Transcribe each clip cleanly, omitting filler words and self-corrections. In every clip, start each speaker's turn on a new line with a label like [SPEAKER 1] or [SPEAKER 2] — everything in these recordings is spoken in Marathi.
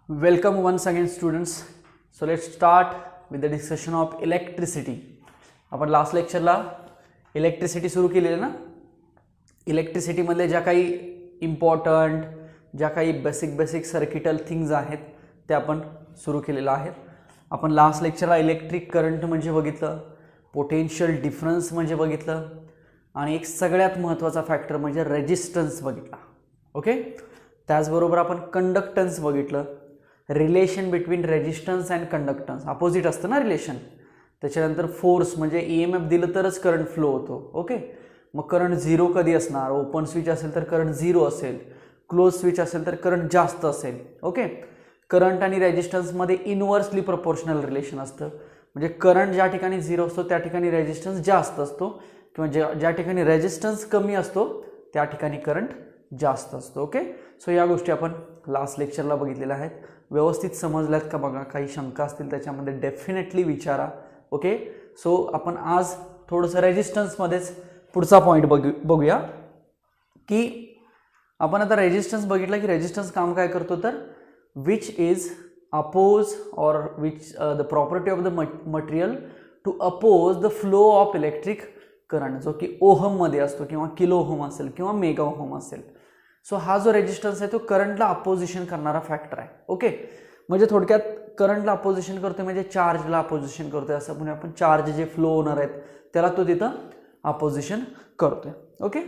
[SPEAKER 1] Welcome once again students. So let's start with the discussion of electricity. आपण लास्ट लेक्चरला इलेक्ट्रिसिटी सुरू केलेली ना. इलेक्ट्रिसिटी मध्ये ज्या काही इम्पॉर्टंट ज्या काही बेसिक सर्किटल थिंग्स आहेत ते आपण सुरू केलेल्या आहेत. आपण लास्ट लेक्चरला इलेक्ट्रिक करंट म्हणजे बघितलं, पोटेन्शियल डिफरन्स म्हणजे बघितलं आणि एक सगळ्यात महत्त्वाचा फॅक्टर म्हणजे रेजिस्टन्स बघितला. ओके, त्याचबरोबर आपण कंडक्टन्स बघितलं. Relation between resistance and conductance opposite असतं ना रिलेशन. त्याच्यानंतर फोर्स म्हणजे EMF दिलं तरच करंट फ्लो होतो. ओके, मग करंट झिरो कधी असणार? ओपन स्विच असेल तर करंट झिरो असेल, क्लोज स्विच असेल तर करंट जास्त असेल. ओके, करंट आणि रेजिस्टन्समध्ये इनव्हर्सली प्रोपोर्शनल रिलेशन असतं. म्हणजे करंट ज्या ठिकाणी झिरो असतो त्या ठिकाणी रेजिस्टन्स जास्त असतो, किंवा ज्या ठिकाणी रेजिस्टन्स कमी असतो त्या ठिकाणी करंट जास्त असतो. ओके, सो या गोष्टी आपण लास्ट लेक्चरला बघितलेल्या आहेत. व्यवस्थित समजल्यात का बघा. काही शंका असतील त्याच्यामध्ये डेफिनेटली विचारा. ओके, सो आपण आज थोडंसं रेजिस्टन्समध्येच पुढचा पॉईंट बघूया की आपण आता रेजिस्टन्स बघितला की रेजिस्टन्स काम काय करतो तर which is oppose or which the property of the material to oppose the flow of electric current, जो की ओहममध्ये असतो किंवा किलो ओहम असेल किंवा मेगा ओहम असेल. सो हा जो रेजिस्टन्स आहे तो करंटला अपोजिशन करणारा फॅक्टर आहे. ओके, म्हणजे थोडक्यात करंटला अपोजिशन करतोय म्हणजे चार्जला अपोजिशन करतोय असं म्हणजे आपण चार्ज जे फ्लो होणार आहेत त्याला तो तिथं अपोजिशन करतोय. ओके,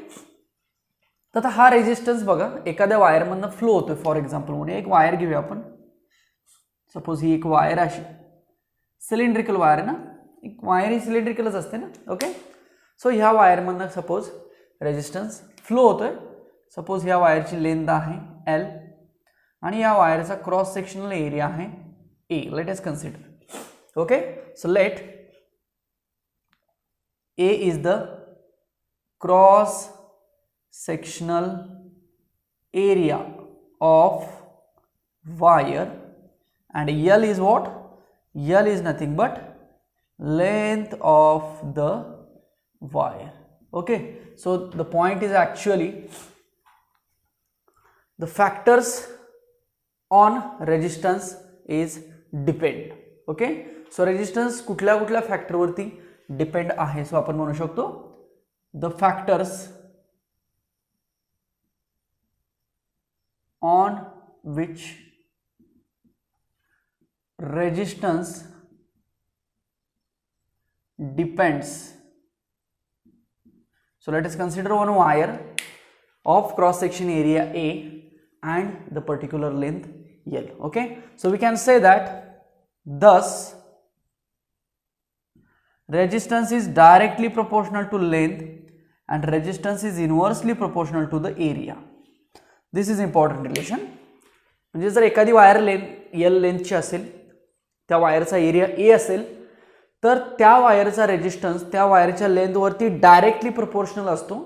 [SPEAKER 1] तर आता हा रेजिस्टन्स बघा एखाद्या वायरमधनं फ्लो होतोय. फॉर एक्झाम्पल म्हणून एक वायर घेऊया आपण. सपोज ही एक वायर अशी सिलेंड्रिकल वायर आहे ना. एक वायर ही सिलेंड्रिकलच असते ना. ओके, सो ह्या वायरमधनं सपोज रेजिस्टन्स फ्लो होतोय. सपोज ह्या वायरची लेंथ आहे L आणि या वायरचा क्रॉस सेक्शनल एरिया आहे A. Let us consider. Okay, so let A is the cross sectional area of wire and L is what? L is nothing but length of the wire. Okay, so the point is actually the factors on resistance is depend. Okay, so resistance कुठल्या फॅक्टर वरती डिपेंड आहे. सो आपण म्हणू शकतो the factors on which resistance depends. So let us consider one wire of cross section area A and the particular length L. Okay, so we can say that thus resistance is directly proportional to length and resistance is inversely proportional to the area. This is important relation. म्हणजे जर एखादी वायर L लेंथची असेल, त्या वायरचा एरिया A असेल तर त्या वायरचा रेजिस्टन्स त्या वायरच्या लेंथवरती डायरेक्टली प्रोपोर्शनल असतो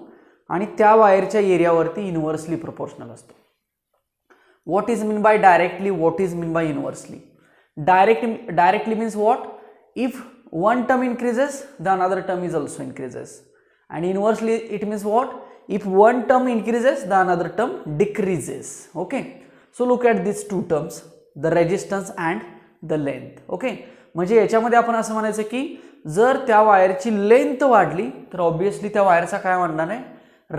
[SPEAKER 1] आणि त्या वायरच्या एरियावरती इनव्हर्सली प्रोपोर्शनल असतो. What is mean by directly, what is mean by inversely? Directly means what? If one term increases the another term is also increases, and inversely it means what? If one term increases the another term decreases. Okay, so look at these two terms, the resistance and the length. Okay, म्हणजे याच्यामध्ये आपण असं म्हणायचं की जर त्या वायरची लेंथ वाढली तर ऑब्विसली त्या वायरचा काय वाढणार आहे?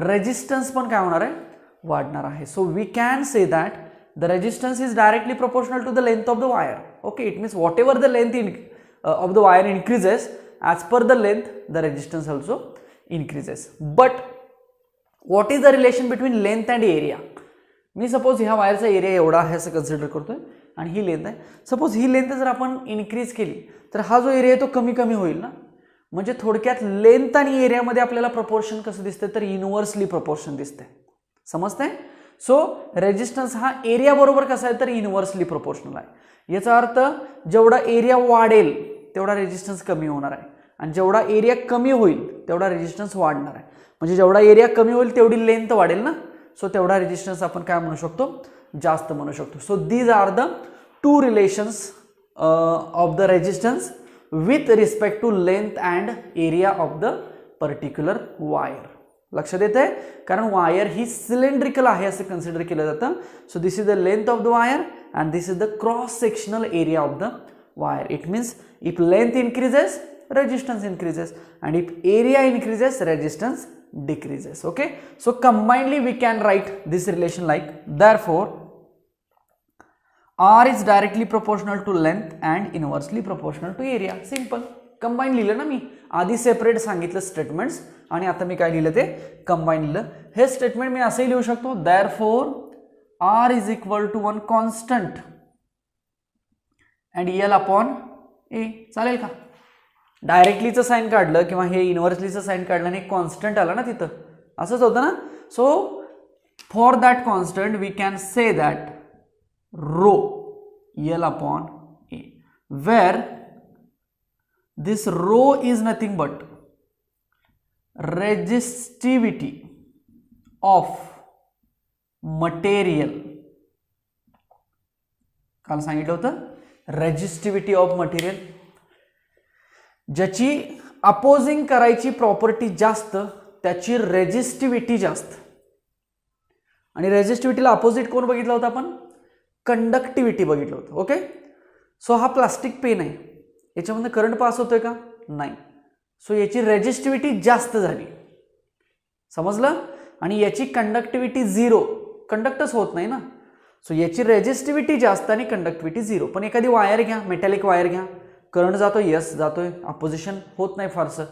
[SPEAKER 1] रेजिस्टन्स पण काय होणार आहे? वाढणार आहे. So we can say that the resistance is directly proportional to the length of the wire. Okay, it means whatever the length of the wire increases as per the length, the resistance also increases. But what is the relation between length and area? Me suppose ह्या वायरचा एरिया एवढा आहे असं कन्सिडर करतोय आणि ही लेंथ आहे. सपोज ही लेंथ जर आपण इन्क्रीज केली तर हा जो एरिया आहे तो कमी कमी होईल ना. म्हणजे थोडक्यात लेंथ आणि एरियामध्ये आपल्याला प्रपोर्शन कसं दिसतंय तर इनव्हर्सली प्रपोर्शन दिसतंय. समजतंय? सो रेजिस्टन्स हा एरिया बरोबर कसा आहे तर इनव्हर्सली प्रोपोर्शनल आहे. याचा अर्थ जेवढा एरिया वाढेल तेवढा रेजिस्टन्स कमी होणार आहे आणि जेवढा एरिया कमी होईल तेवढा रेजिस्टन्स वाढणार आहे. म्हणजे जेवढा एरिया कमी होईल तेवढी लेंथ वाढेल ना. सो तेवढा रेजिस्टन्स आपण काय म्हणू शकतो? जास्त म्हणू शकतो. So these are the two relations of the resistance with respect to length and area of the particular wire. लक्षात येत आहे, कारण वायर ही सिलेंड्रिकल आहे असं कन्सिडर केलं जातं. So this is the length of the wire and this is the cross sectional area of the wire. It means if length increases resistance increases and if area increases resistance decreases. Okay, so combinedly we can write this relation like, therefore R is directly proportional to length and inversely proportional to area. Simple. Combine लिहिलं ना मी, आधी सेपरेट सांगितलं स्टेटमेंट्स आणि आता मी काय लिहिलं ते कंबाईन लिहिलं. हे स्टेटमेंट मी असंही लिहू शकतो, therefore R is equal to one constant and L upon A. चालेल का? डायरेक्टलीचं साइन काढलं किंवा हे इनव्हर्सलीचं साइन काढलं आणि कॉन्स्टंट आला ना तिथं, असंच होतं ना. So for that constant we can say that rho L upon A, where this rho is nothing but resistivity of material. काल सांगितलं होतं रेजिस्टिव्हिटी ऑफ मटेरियल, ज्याची अपोजिंग करायची प्रॉपर्टी जास्त त्याची रेजिस्टिव्हिटी जास्त. आणि रेजिस्टिव्हिटीला अपोजिट कोण बघितलं होतं आपण? कंडक्टिव्हिटी बघितलं होतं. ओके, सो हा प्लास्टिक पेन आहे, याच्यामध्ये करंट पास होतोय का? नाही. सो याची रेजिस्टिव्हिटी जास्त झाली, समजलं? आणि याची कंडक्टिव्हिटी झिरो, कंडक्टच होत नाही ना. सो याची रेजिस्टिव्हिटी जास्त आणि कंडक्टिव्हिटी झिरो. पण एखादी वायर घ्या, मेटॅलिक वायर घ्या, करंट जातोय, यस जातोय, अपोजिशन होत नाही फारसं.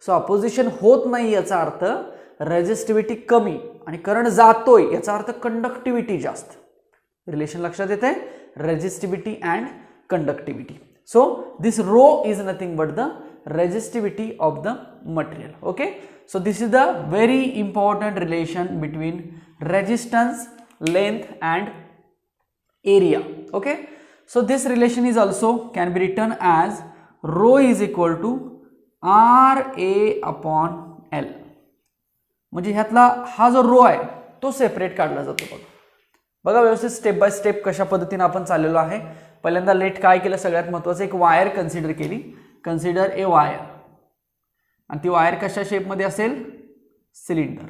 [SPEAKER 1] सो अपोजिशन होत नाही याचा अर्थ रेजिस्टिव्हिटी कमी आणि करंट जातोय याचा अर्थ कंडक्टिव्हिटी जास्त. रिलेशन लक्षात येते, resistivity and conductivity. So this rho is nothing but the resistivity of the material. Okay, so this is the very important relation between resistance, length and area. Okay, so this relation is also can be written as rho is equal to RA upon L. म्हणजे ह्यातला हा जो रो आहे तो सेपरेट काढला जातो. बघा व्यवस्थित स्टेप बाय स्टेप कशा पद्धतीने आपण चाललेलो आहे. पहिल्यांदा लेट काय केलं, सगळ्यात महत्त्वाचं एक वायर कन्सिडर केली. कन्सिडर ए वायर, आणि ती वायर कशा शेपमध्ये असेल? Cylinder.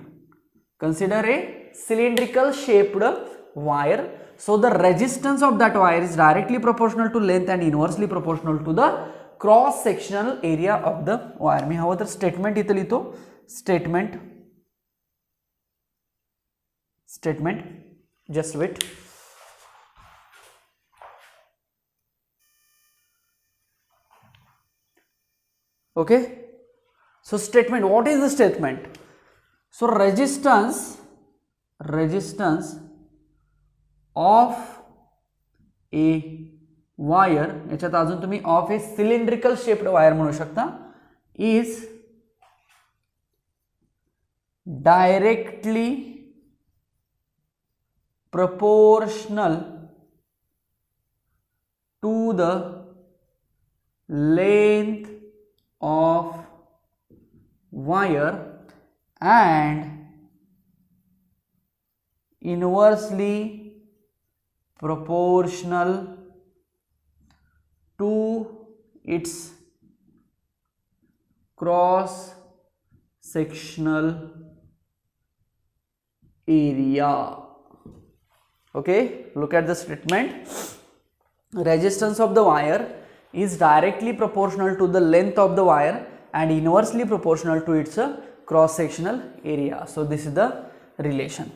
[SPEAKER 1] Consider A cylindrical shaped wire. So the resistance of that wire is directly proportional to length and inversely proportional to the cross sectional area of the wire. मी हवं तर स्टेटमेंट इथं लिहितो, statement just wait. Okay, so statement, what is the statement? So resistance of a wire, याच्यात अजून तुम्ही of a cylindrical shaped wire म्हणू शकता, is directly proportional to the length of wire and inversely proportional to its cross sectional area. Okay, look at the statement. Resistance of the wire is directly proportional to the length of the wire and inversely proportional to its cross sectional area. So this is the relation.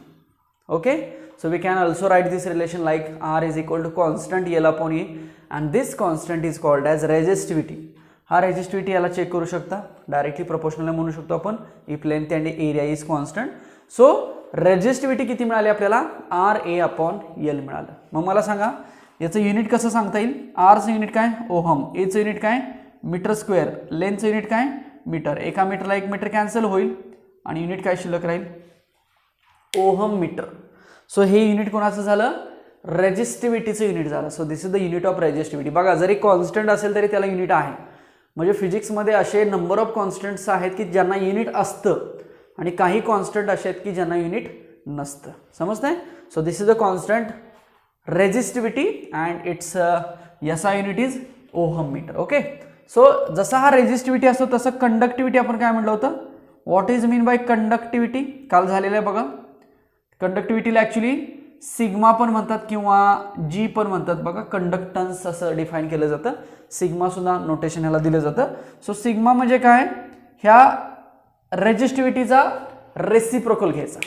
[SPEAKER 1] Okay, so we can also write this relation like R is equal to constant L upon E and this constant is called as resistivity. हा रेजिस्टिव्हिटी याला चेक करू शकता, डायरेक्टली प्रोपोर्शनल म्हणू शकतो आपण if length and area is constant. So resistivity किती मिळाली आपल्याला? आर ए अपॉन एल मिळालं. मग मला सांगा याचं युनिट कसं सांगता येईल? आरचं युनिट काय? ओहम. एचं युनिट काय? Metre square. लेंथचं युनिट काय? मीटर. एका मीटरला एक मीटर कॅन्सल होईल आणि युनिट काय शिल्लक राहील? Ohm metre. सो हे युनिट कोणाचं झालं? रेजिस्टिव्हिटीचं युनिट झालं. So this is the unit of resistivity. बघा जरी कॉन्स्टंट असेल तरी त्याला युनिट आहे. म्हणजे फिजिक्समध्ये असे नंबर ऑफ कॉन्स्टंट्स आहेत की ज्यांना युनिट असतं आणि काही कॉन्स्टंट असे आहेत की ज्यांना युनिट नसतं. समजतंय? So this is the constant resistivity and it's याचा unit is ohm metre. Okay, so जसा हा रेजिस्टिव्हिटी असतो तसं कंडक्टिव्हिटी आपण काय म्हटलं होतं? What is mean by conductivity काल झालेलं आहे बघा. कंडक्टिव्हिटीला ॲक्च्युली सिग्मा पण म्हणतात किंवा जी पण म्हणतात बघा. कंडक्टन्स असं डिफाईन केलं जातं. सिग्मा सुद्धा नोटेशन ह्याला दिलं जातं. सो सिग्मा म्हणजे काय, ह्या रेजिस्टिव्हिटीचा रेसिप्रोकल घ्यायचा,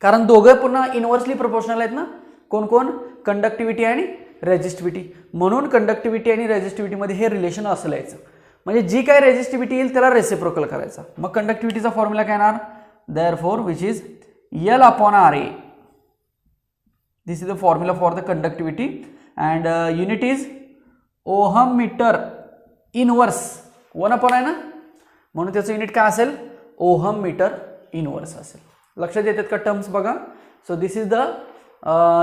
[SPEAKER 1] कारण दोघं पुन्हा इनव्हर्सली प्रोपोर्शनल आहेत ना. कोण कोण, कंडक्टिव्हिटी आणि रेजिस्टिव्हिटी. म्हणून कंडक्टिव्हिटी आणि रेजिस्टिव्हिटीमध्ये हे रिलेशन असं यायचं, म्हणजे जी काय रेजिस्टिव्हिटी येईल त्याला रेसिप्रोकल करायचा. मग कंडक्टिव्हिटीचा फॉर्म्युला काय येणार, therefore which is L upon RA. This is the formula for the conductivity and unit is ohm metre inverse. 1 upon आहे ना, म्हणून त्याचं युनिट काय असेल, ओहम मीटर इनवर्स असेल. लक्षात येतात का टर्म्स बघा. So this is the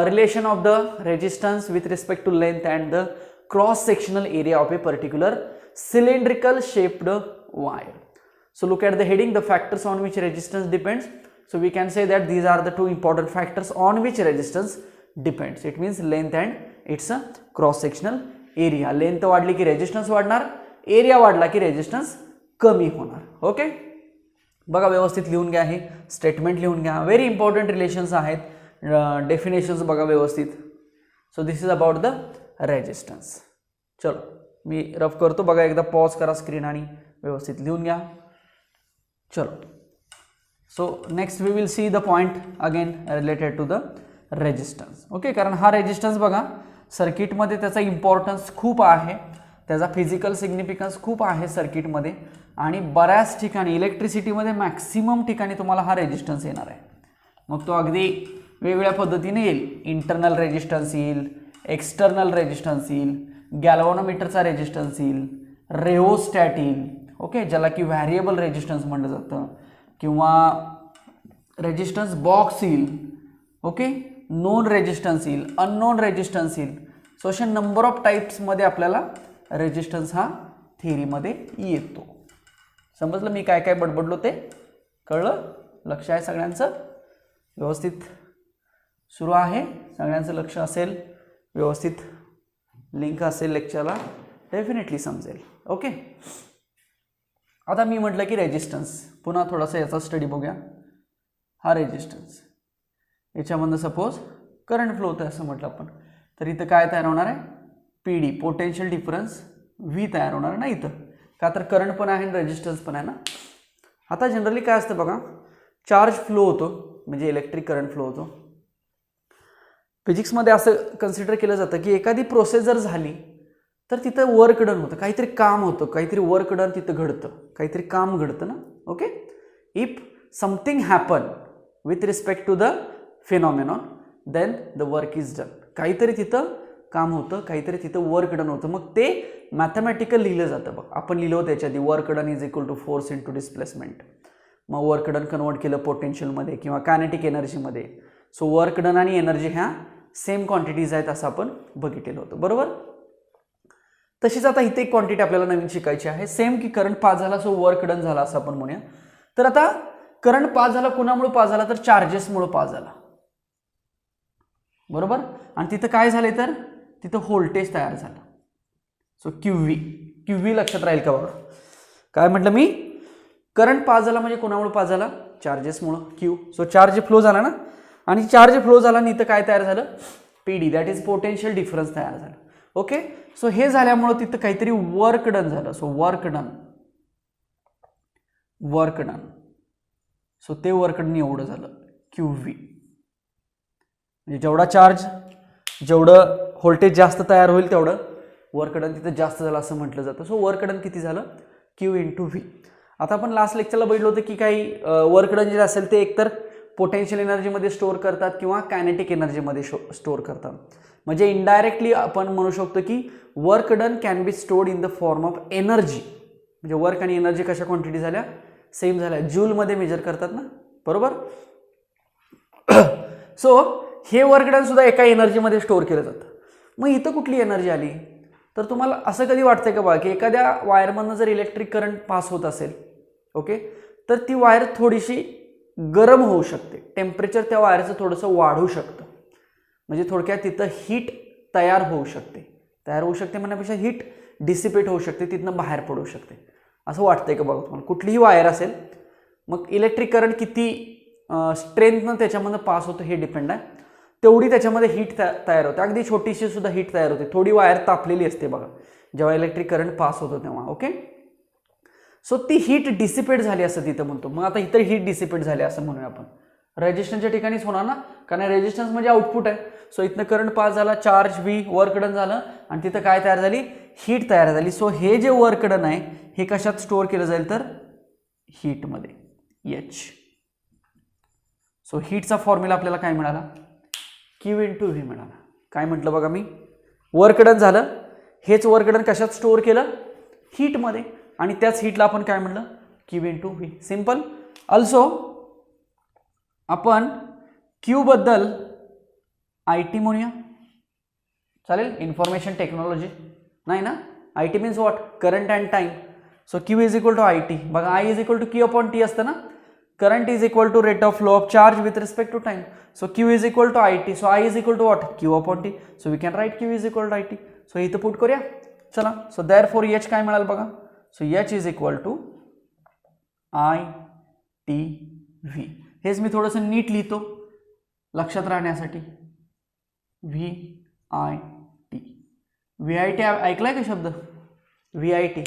[SPEAKER 1] relation of the resistance with respect to length and the cross sectional area of a particular cylindrical shaped wire. So look at the heading, the factors on which resistance depends. So we can say that these are the two important factors on which resistance depends. It means length and its cross sectional area. Length वाढली की resistance वाढणार, area वाढला की resistance कमी होणार. ओके, बघा व्यवस्थित लिहून घ्या, हे स्टेटमेंट लिहून घ्या. व्हेरी इंपॉर्टंट रिलेशन्स आहेत. डेफिनेशन्स बघा व्यवस्थित. So this is about the resistance. चलो मी रफ करतो, बघा एकदा पॉज करा स्क्रीन आणि व्यवस्थित लिहून घ्या. चलो, so next we will see the point again related to the resistance. Okay, कारण हा रेजिस्टन्स बघा सर्किटमध्ये त्याचा इम्पॉर्टन्स खूप आहे, त्याचा फिजिकल सिग्निफिकन्स खूप आहे सर्किटमध्ये, आणि बऱ्याच ठिकाणी इलेक्ट्रिसिटीमध्ये मॅक्सिमम ठिकाणी तुम्हाला हा रेजिस्टन्स येणार आहे. मग तो अगदी वेगवेगळ्या पद्धतीने येईल. इंटरनल रेजिस्टन्स येईल, एक्सटर्नल रेजिस्टन्स येईल, गॅल्व्हॅनोमीटरचा रेजिस्टन्स येईल, रेओस्टॅट येईल. ओके, ज्याला की व्हॅरिएबल रेजिस्टन्स म्हटलं जातं, किंवा रेजिस्टन्स बॉक्स येईल. ओके, नोन रेजिस्टन्स येईल, अननोन रेजिस्टन्स येईल. सो अशा नंबर ऑफ टाईप्समध्ये आपल्याला रेजिस्टन्स हा थिअरीमध्ये येतो. समजलं मी काय काय बडबडलो ते, कळलं, लक्ष आहे सगळ्यांचं, व्यवस्थित सुरू आहे सगळ्यांचं, लक्ष असेल, व्यवस्थित लिंक असेल लेक्चरला, डेफिनेटली समजेल. ओके, आता मी म्हटलं की रेजिस्टन्स, पुन्हा थोडासा याचा स्टडी बघूया. हा रेजिस्टन्स, याच्यामधनं सपोज करंट फ्लो होतं असं म्हटलं आपण, तर इथं काय तयार होणार आहे, P D, potential difference V तयार होणार ना इथं, का तर करंट पण आहे आणि रेजिस्टन्स पण आहे ना. आता जनरली काय असतं बघा, चार्ज फ्लो होतो म्हणजे इलेक्ट्रिक करंट फ्लो होतो. फिजिक्समध्ये असं कन्सिडर केलं जातं की एखादी प्रोसेस जर झाली तर तिथं वर्क डन होतं, काहीतरी काम होतं, काहीतरी वर्क डन तिथं घडतं, काहीतरी काम घडतं ना. Okay, if something happen with respect to the phenomenon then the work is done. काहीतरी तिथं काम होतं, काहीतरी तिथं वर्क डन होतं, मग ते मॅथमॅटिकल लिहिलं जातं. बघ आपण लिहिलं होतं त्याच्या आधी, work done is equal to force into displacement. मग वर्क डन कन्वर्ट केलं पोटेन्शियलमध्ये किंवा कायनेटिक एनर्जीमध्ये. सो वर्क डन आणि एनर्जी ह्या सेम क्वांटिटीज आहेत असं आपण बघितलेलं होतं, बरोबर. तशीच आता इथे एक क्वांटिटी आपल्याला नवीन शिकायची आहे, सेम की करंट पास झाला सो वर्क डन झाला असं आपण म्हणूया. तर आता करंट पास झाला, कुणामुळे पास झाला, तर चार्जेसमुळे पास झाला, बरोबर. आणि तिथं काय झाले, तर तिथं व्होल्टेज तयार झालं. सो क्यूव्ही लक्षात राहील का बघा, काय म्हटलं मी, करंट पास झाला म्हणजे कोणामुळे पास झाला, चार्जेसमुळं, क्यू. सो चार्ज फ्लो झाला ना, आणि चार्ज फ्लो झाला आणि इथं काय तयार झालं, PD, that is potential difference तयार झालं. ओके, सो हे झाल्यामुळं तिथं काहीतरी वर्क डन झालं. सो वर्क डन, सो ते वर्क डन एवढं झालं क्यूव्ही. म्हणजे जेवढा चार्ज, जेवढं व्होल्टेज जास्त तयार होईल तेवढं वर्क डन तिथं जास्त झालं असं म्हटलं जातं. सो वर्क डन किती झालं, क्यू इंटू व्ही. आता आपण लास्ट लेक्चरला बघितलं होतं की काही वर्क डन जे असेल ते एकतर पोटेन्शियल एनर्जीमध्ये स्टोअर करतात किंवा कायनेटिक एनर्जीमध्ये स्टोअर करतात. म्हणजे इनडायरेक्टली आपण म्हणू शकतो की work done can be stored in the form of energy. म्हणजे वर्क आणि एनर्जी कशा क्वांटिटी झाल्या, सेम झाल्या, जूलमध्ये मेजर करतात ना, बरोबर. सो हे वर्क डन सुद्धा एका एनर्जीमध्ये स्टोअर केलं जातं. मग इथं कुठली एनर्जी आली, तर तुम्हाला असं कधी वाटतंय का बघा की एखाद्या वायरमधनं जर इलेक्ट्रिक करंट पास होत असेल, ओके, तर ती वायर थोडीशी गरम होऊ शकते, टेम्परेचर त्या वायरचं थोडंसं वाढू शकतं. म्हणजे थोडक्यात तिथं हीट तयार होऊ शकते म्हणण्यापेक्षा हीट डिसिपेट होऊ शकते, तिथनं बाहेर पडू शकते. असं वाटतंय का बघा तुम्हाला, कुठलीही वायर असेल मग इलेक्ट्रिक करंट किती स्ट्रेंथनं त्याच्यामधनं पास होतं हे डिपेंड आहे, तेवढी त्याच्यामध्ये हीट तयार होते. अगदी छोटीशी सुद्धा हीट तयार होते, थोडी वायर तापलेली असते बघा जेव्हा इलेक्ट्रिक करंट पास होतो तेव्हा. ओके, सो ती हीट डिसिपेट झाली असं तिथं म्हणतो. मग आता इतर हीट डिसिपेट झाली असं म्हणूया आपण. रेजिस्टन्सच्या ठिकाणीच होणार ना, कारण रेजिस्टन्स म्हणजे आउटपुट आहे. सो इथनं करंट पास झाला, चार्ज व्ही वर्क डन झालं आणि तिथं काय तयार झाली, हीट तयार झाली. सो हे जे वर्क डन आहे हे कशात स्टोअर केलं जाईल तर हीटमध्ये, एच. सो हीटचा फॉर्म्युला आपल्याला काय मिळाला, क्यू इंटू व्ही मिळाला. काय म्हटलं बघा मी, वर्क डन झालं, हेच वर्क डन कशात स्टोअर केलं, हीटमध्ये, आणि त्याच हीटला आपण काय म्हटलं, Q into V. Simple. Also आपण क्यू बद्दल आय टी म्हणूया, चालेल. इन्फॉर्मेशन टेक्नॉलॉजी नाही ना, I T means what, current and time. So Q is equal to I T. बघा I is equal to Q upon T असतं ना, current is equal to rate of flow of charge with respect to time. So Q is equal to I T. So I is equal to what, Q upon T. So we can write Q is equal to I T. So इथं पुट करूया, चला. सो देअर फॉर एच काय मिळाल बघा, so H is equal to I T V. हेच मी थोडंसं नीट लिहितो लक्षात राहण्यासाठी, V I T. V I T ऐकलाय का शब्द, व्ही आय टी,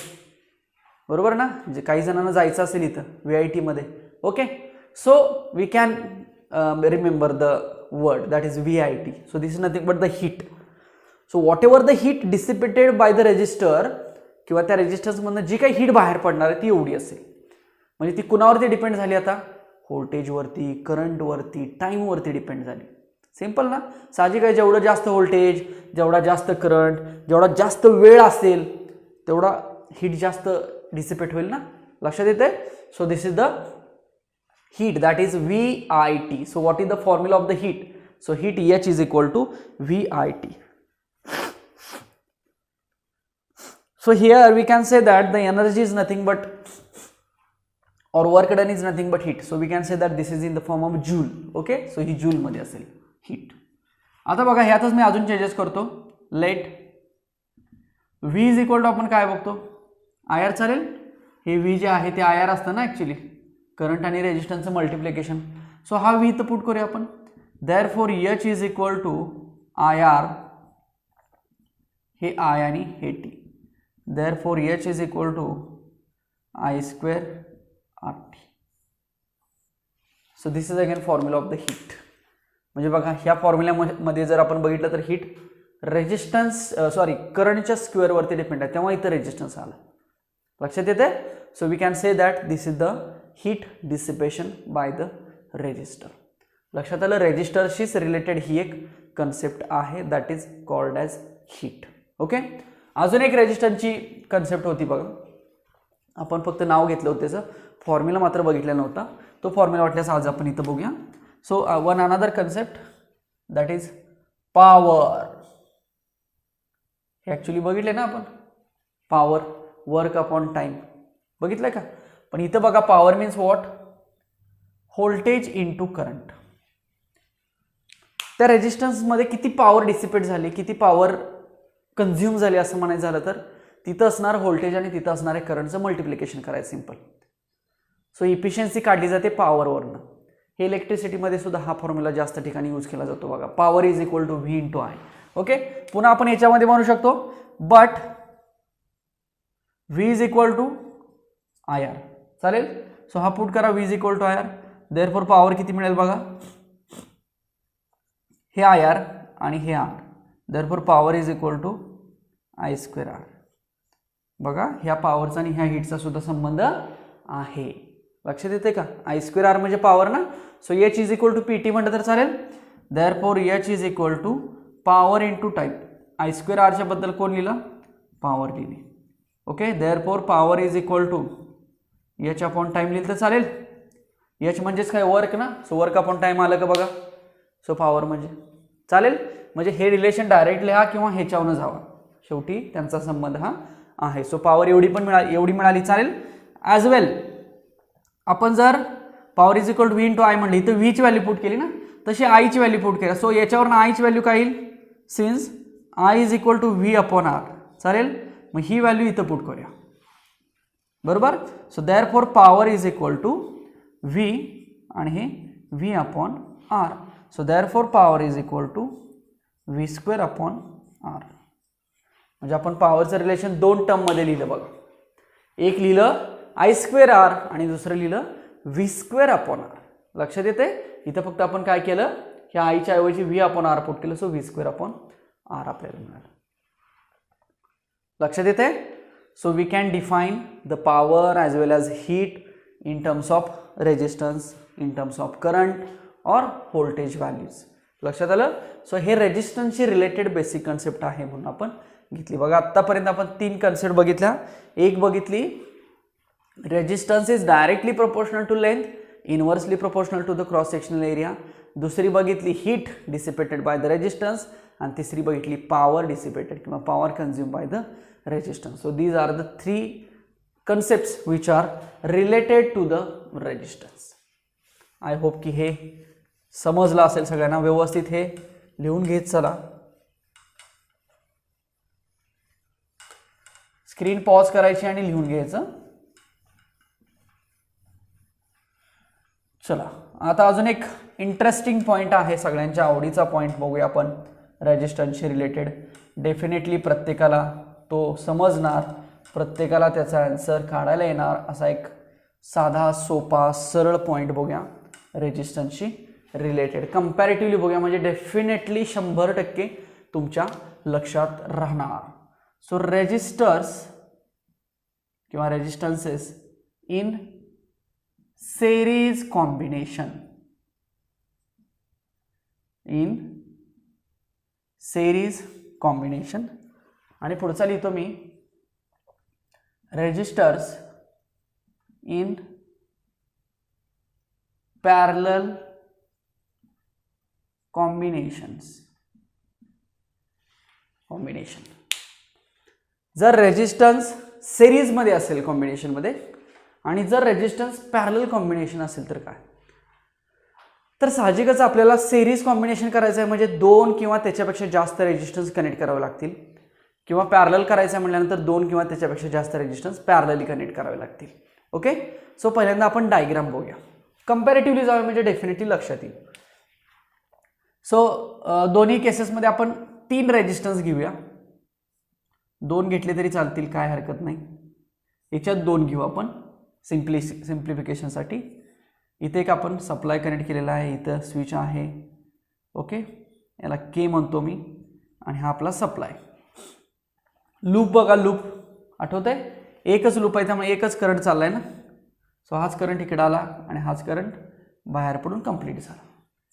[SPEAKER 1] बरोबर ना. जे काही जणांना जायचं असेल इथं व्ही आय टीमध्ये. Okay, so we can remember the word that is V I T. So this is nothing but the heat. So whatever the heat dissipated by the resistor, किंवा त्या रेजिस्टन्समधनं जी काही हीट बाहेर पडणार आहे ती एवढी असेल. म्हणजे ती कुणावरती डिपेंड झाली, आता व्होल्टेजवरती, करंटवरती, टाईमवरती डिपेंड झाली. सिंपल ना, साहजिक आहे. जेवढं जास्त व्होल्टेज, जेवढा जास्त करंट, जेवढा जास्त वेळ असेल तेवढा हीट जास्त डिसिपेट होईल ना, लक्षात येते. So this is the heat that is V I T. So what is the formula of the heat, so heat H is equal to V I T. So here we can say that the energy is nothing but, or work done is nothing but heat. So we can say that this is in the form of joule. Okay, so he joule मध्ये असेल heat. आता बघा ह्यातच मी अजून चेंजेस करतो. Let V is equal to आपण काय बघतो, आय आर. चालेल, हे V जे आहे ते आय आर असतं ना ऍक्च्युली, करंट आणि रेजिस्टन्सचं मल्टिप्लिकेशन. सो हा V इथं पुट करूया आपण. Therefore H is equal to I R, हे आय आणि हे T. Therefore H is equal to I square RT. So this is again formula of the heat. म्हणजे बघा ह्या फॉर्म्युल्यामध्ये जर आपण बघितलं तर हीट रेजिस्टन्स करंटच्या स्क्वेअरवरती डिपेंड आहे, तेव्हा इथं रेजिस्टन्स आला. लक्षात येते. So we can say that this is the heat dissipation by the resistor. लक्षात आलं, रेजिस्टरशीच रिलेटेड ही एक कन्सेप्ट आहे that is called as heat. Okay, अजून एक रेजिस्टन्सची कन्सेप्ट होती बघा, आपण फक्त नाव घेतलं होतं त्याचं, फॉर्म्युला मात्र बघितला नव्हता. तो फॉर्म्युला वाटल्यास आज आपण इथं बघूया. So one another concept that is power. हे ॲक्च्युली बघितले ना आपण, पॉवर वर्क अपॉन टाइम बघितलं का. पण इथं बघा power means what, voltage into current. त्या रेजिस्टन्समध्ये किती पॉवर डिसिपेट झाली, किती पॉवर कंझ्युम झाली असं म्हणायचं झालं तर तिथं असणार व्होल्टेज आणि तिथं असणारे करंटचं मल्टिप्लिकेशन करायचं, सिंपल. सो इफिशियन्सी काढली जाते पॉवरवरनं. हे इलेक्ट्रिसिटीमध्ये सुद्धा हा फॉर्म्युला जास्त ठिकाणी यूज केला जातो बघा, power is equal to V into I. Okay, पुन्हा आपण याच्यामध्ये म्हणू शकतो but V is equal to I R. चालेल. सो हा पुट करा, V is equal to I R. Therefore power किती मिळेल बघा, हे आय आर आणि हे R. Therefore power is equal to I square R. बघा ह्या पॉवरचा आणि ह्या हीटचा सुद्धा संबंध आहे, लक्षात येते का. आय स्क्वेअर आर म्हणजे पॉवर ना. So H is equal to P T म्हटलं तर चालेल. Therefore H is equal to power into time. I square आरच्या बद्दल कोण लिहिलं, पॉवर लिहिली. Okay, therefore power is equal to H upon time लिहिलं तर चालेल. एच म्हणजेच काय, वर्क ना. सो वर्क अपॉन टाईम आलं का बघा. सो पॉवर म्हणजे चालेल. म्हणजे हे रिलेशन डायरेक्टली हा किंवा ह्याच्यावरून जावा, शेवटी त्यांचा संबंध हा आहे. सो पॉवर एवढी मिळाली चालेल. ॲज वेल आपण जर power is equal to V into I म्हणली तर व्हीची व्हॅल्यू पुट केली ना, तशी आयची व्हॅल्यू पुट केली. सो याच्यावरून आयची व्हॅल्यू काय येईल, since I is equal to V upon R. चालेल, मग ही व्हॅल्यू इथं पुट करूया, बरोबर. So therefore power is equal to V आणि हे V upon R. So therefore power is equal to V square upon R. म्हणजे आपण पॉवरचं रिलेशन दोन टर्ममध्ये लिहिलं बघा. एक लिहिलं I स्क्वेअर R आणि दुसरं लिहिलं V स्क्वेअर अपॉन R. लक्षात येते? इथं फक्त आपण काय केलं, ह्या आईच्या ऐवजी V अपॉन R पुट केलं, so V square upon R आपल्याला मिळालं. लक्षात येते? So we can define the power as well as heat in terms of resistance, in terms of current or voltage values. लक्षात आलं? सो हे रेजिस्टन्सशी रिलेटेड बेसिक कन्सेप्ट आहे म्हणून आपण घेतली. बघा आत्तापर्यंत आपण 3 कन्सेप्ट बघितल्या. एक बघितली resistance is directly proportional to length, inversely proportional to the cross sectional area. दुसरी बघितली heat dissipated by the resistance आणि तिसरी बघितली पॉवर डिसिपेटेड किंवा power consume by the resistance. So these are the 3 concepts which are related to the resistance. I hope की हे समजलं असेल सगळ्यांना. व्यवस्थित हे लिहून घेत चला. स्क्रीन पॉज करायची आणि लिहून घ्यायचं. चला आता अजून एक इंटरेस्टिंग पॉईंट आहे, सगळ्यांच्या आवडीचा पॉईंट बघूया आपण रेजिस्टन्सशी रिलेटेड. डेफिनेटली प्रत्येकाला तो समजणार, प्रत्येकाला त्याचा आन्सर काढायला येणार असा एक साधा सोपा सरळ पॉईंट बघूया रेजिस्टन्सशी रिलेटेड. कंपॅरेटिव्हली बघूया म्हणजे डेफिनेटली 100% तुमच्या लक्षात राहणार. सो रेजिस्टर्स किंवा resistances in series combination, in series combination. आणि पुढचा लिहितो मी रेजिस्टर्स इन पॅरलल कॉम्बिनेशन्स. जर रेजिस्टन्स सिरीजमध्ये असेल कॉम्बिनेशनमध्ये आणि जर रेजिस्टन्स पॅरलल कॉम्बिनेशन असेल तर काय, तर साहजिकच आपल्याला सिरीज कॉम्बिनेशन करायचं आहे म्हणजे 2 किंवा त्याच्यापेक्षा जास्त रेजिस्टन्स कनेक्ट करावे लागतील, किंवा पॅरलल करायचं आहे म्हटल्यानंतर 2 किंवा त्याच्यापेक्षा जास्त रेजिस्टन्स पॅरलली कनेक्ट करावे लागतील. ओके. सो पहिल्यांदा आपण डायग्राम बघूया. कंपॅरेटिव्हली जाऊया म्हणजे डेफिनेटली लक्षात येईल. सो दोन्ही केसेसमध्ये आपण 3 रेजिस्टन्स घेऊया. 2 घेतले तरी चालतील, काय हरकत नाही. याच्यात 2 घेऊ आपण सिम्प्लिफिकेशनसाठी. इथे एक आपण सप्लाय कनेक्ट केलेला आहे, इथं स्विच आहे. ओके, याला के म्हणतो मी आणि हा आपला सप्लाय. लूप बघा, लूप आठवतंय? एकच लूप आहे त्यामुळे एकच करंट चाललाय ना. सो हाच करंट इकडे आला आणि हाच करंट बाहेर पडून कंप्लीट झाला.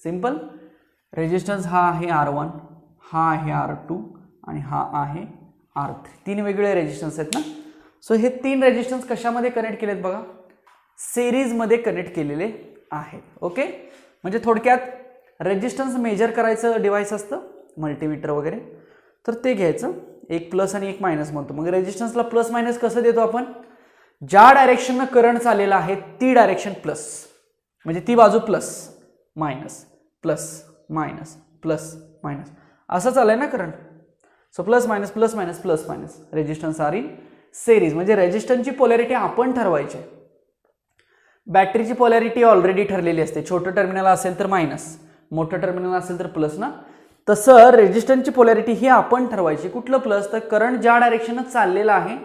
[SPEAKER 1] सिंपल. रेजिस्टन्स हा आहे R1, हा आहे R2 आणि हा आहे R3. 3 वेगवेगळे रेजिस्टन्स आहेत ना. सो हे 3 रेजिस्टन्स कशामध्ये कनेक्ट केलेत बघा, सिरीजमध्ये कनेक्ट केलेले आहेत. ओके. म्हणजे थोडक्यात रेजिस्टन्स मेजर करायचं डिव्हाइस असतं मल्टीमीटर वगैरे, तर ते घ्यायचं. एक प्लस आणि एक मायनस म्हणतो. मग रेजिस्टन्सला प्लस मायनस कसं देतो आपण, ज्या डायरेक्शननं करंट चाललेला आहे ती डायरेक्शन प्लस, म्हणजे ती बाजू plus minus plus minus plus minus असं चाललंय ना current. So plus minus plus minus plus minus. Resistance R in series. म्हणजे रेजिस्टन्सची पोलॅरिटी आपण ठरवायची. बॅटरीची पोलॅरिटी ऑलरेडी ठरलेली असते. छोटं टर्मिनल असेल तर मायनस, मोठं टर्मिनल असेल तर प्लस ना. तसं रेजिस्टन्सची पोलॅरिटी ही आपण ठरवायची. कुठलं प्लस, तर करंट ज्या डायरेक्शननं चाललेला आहे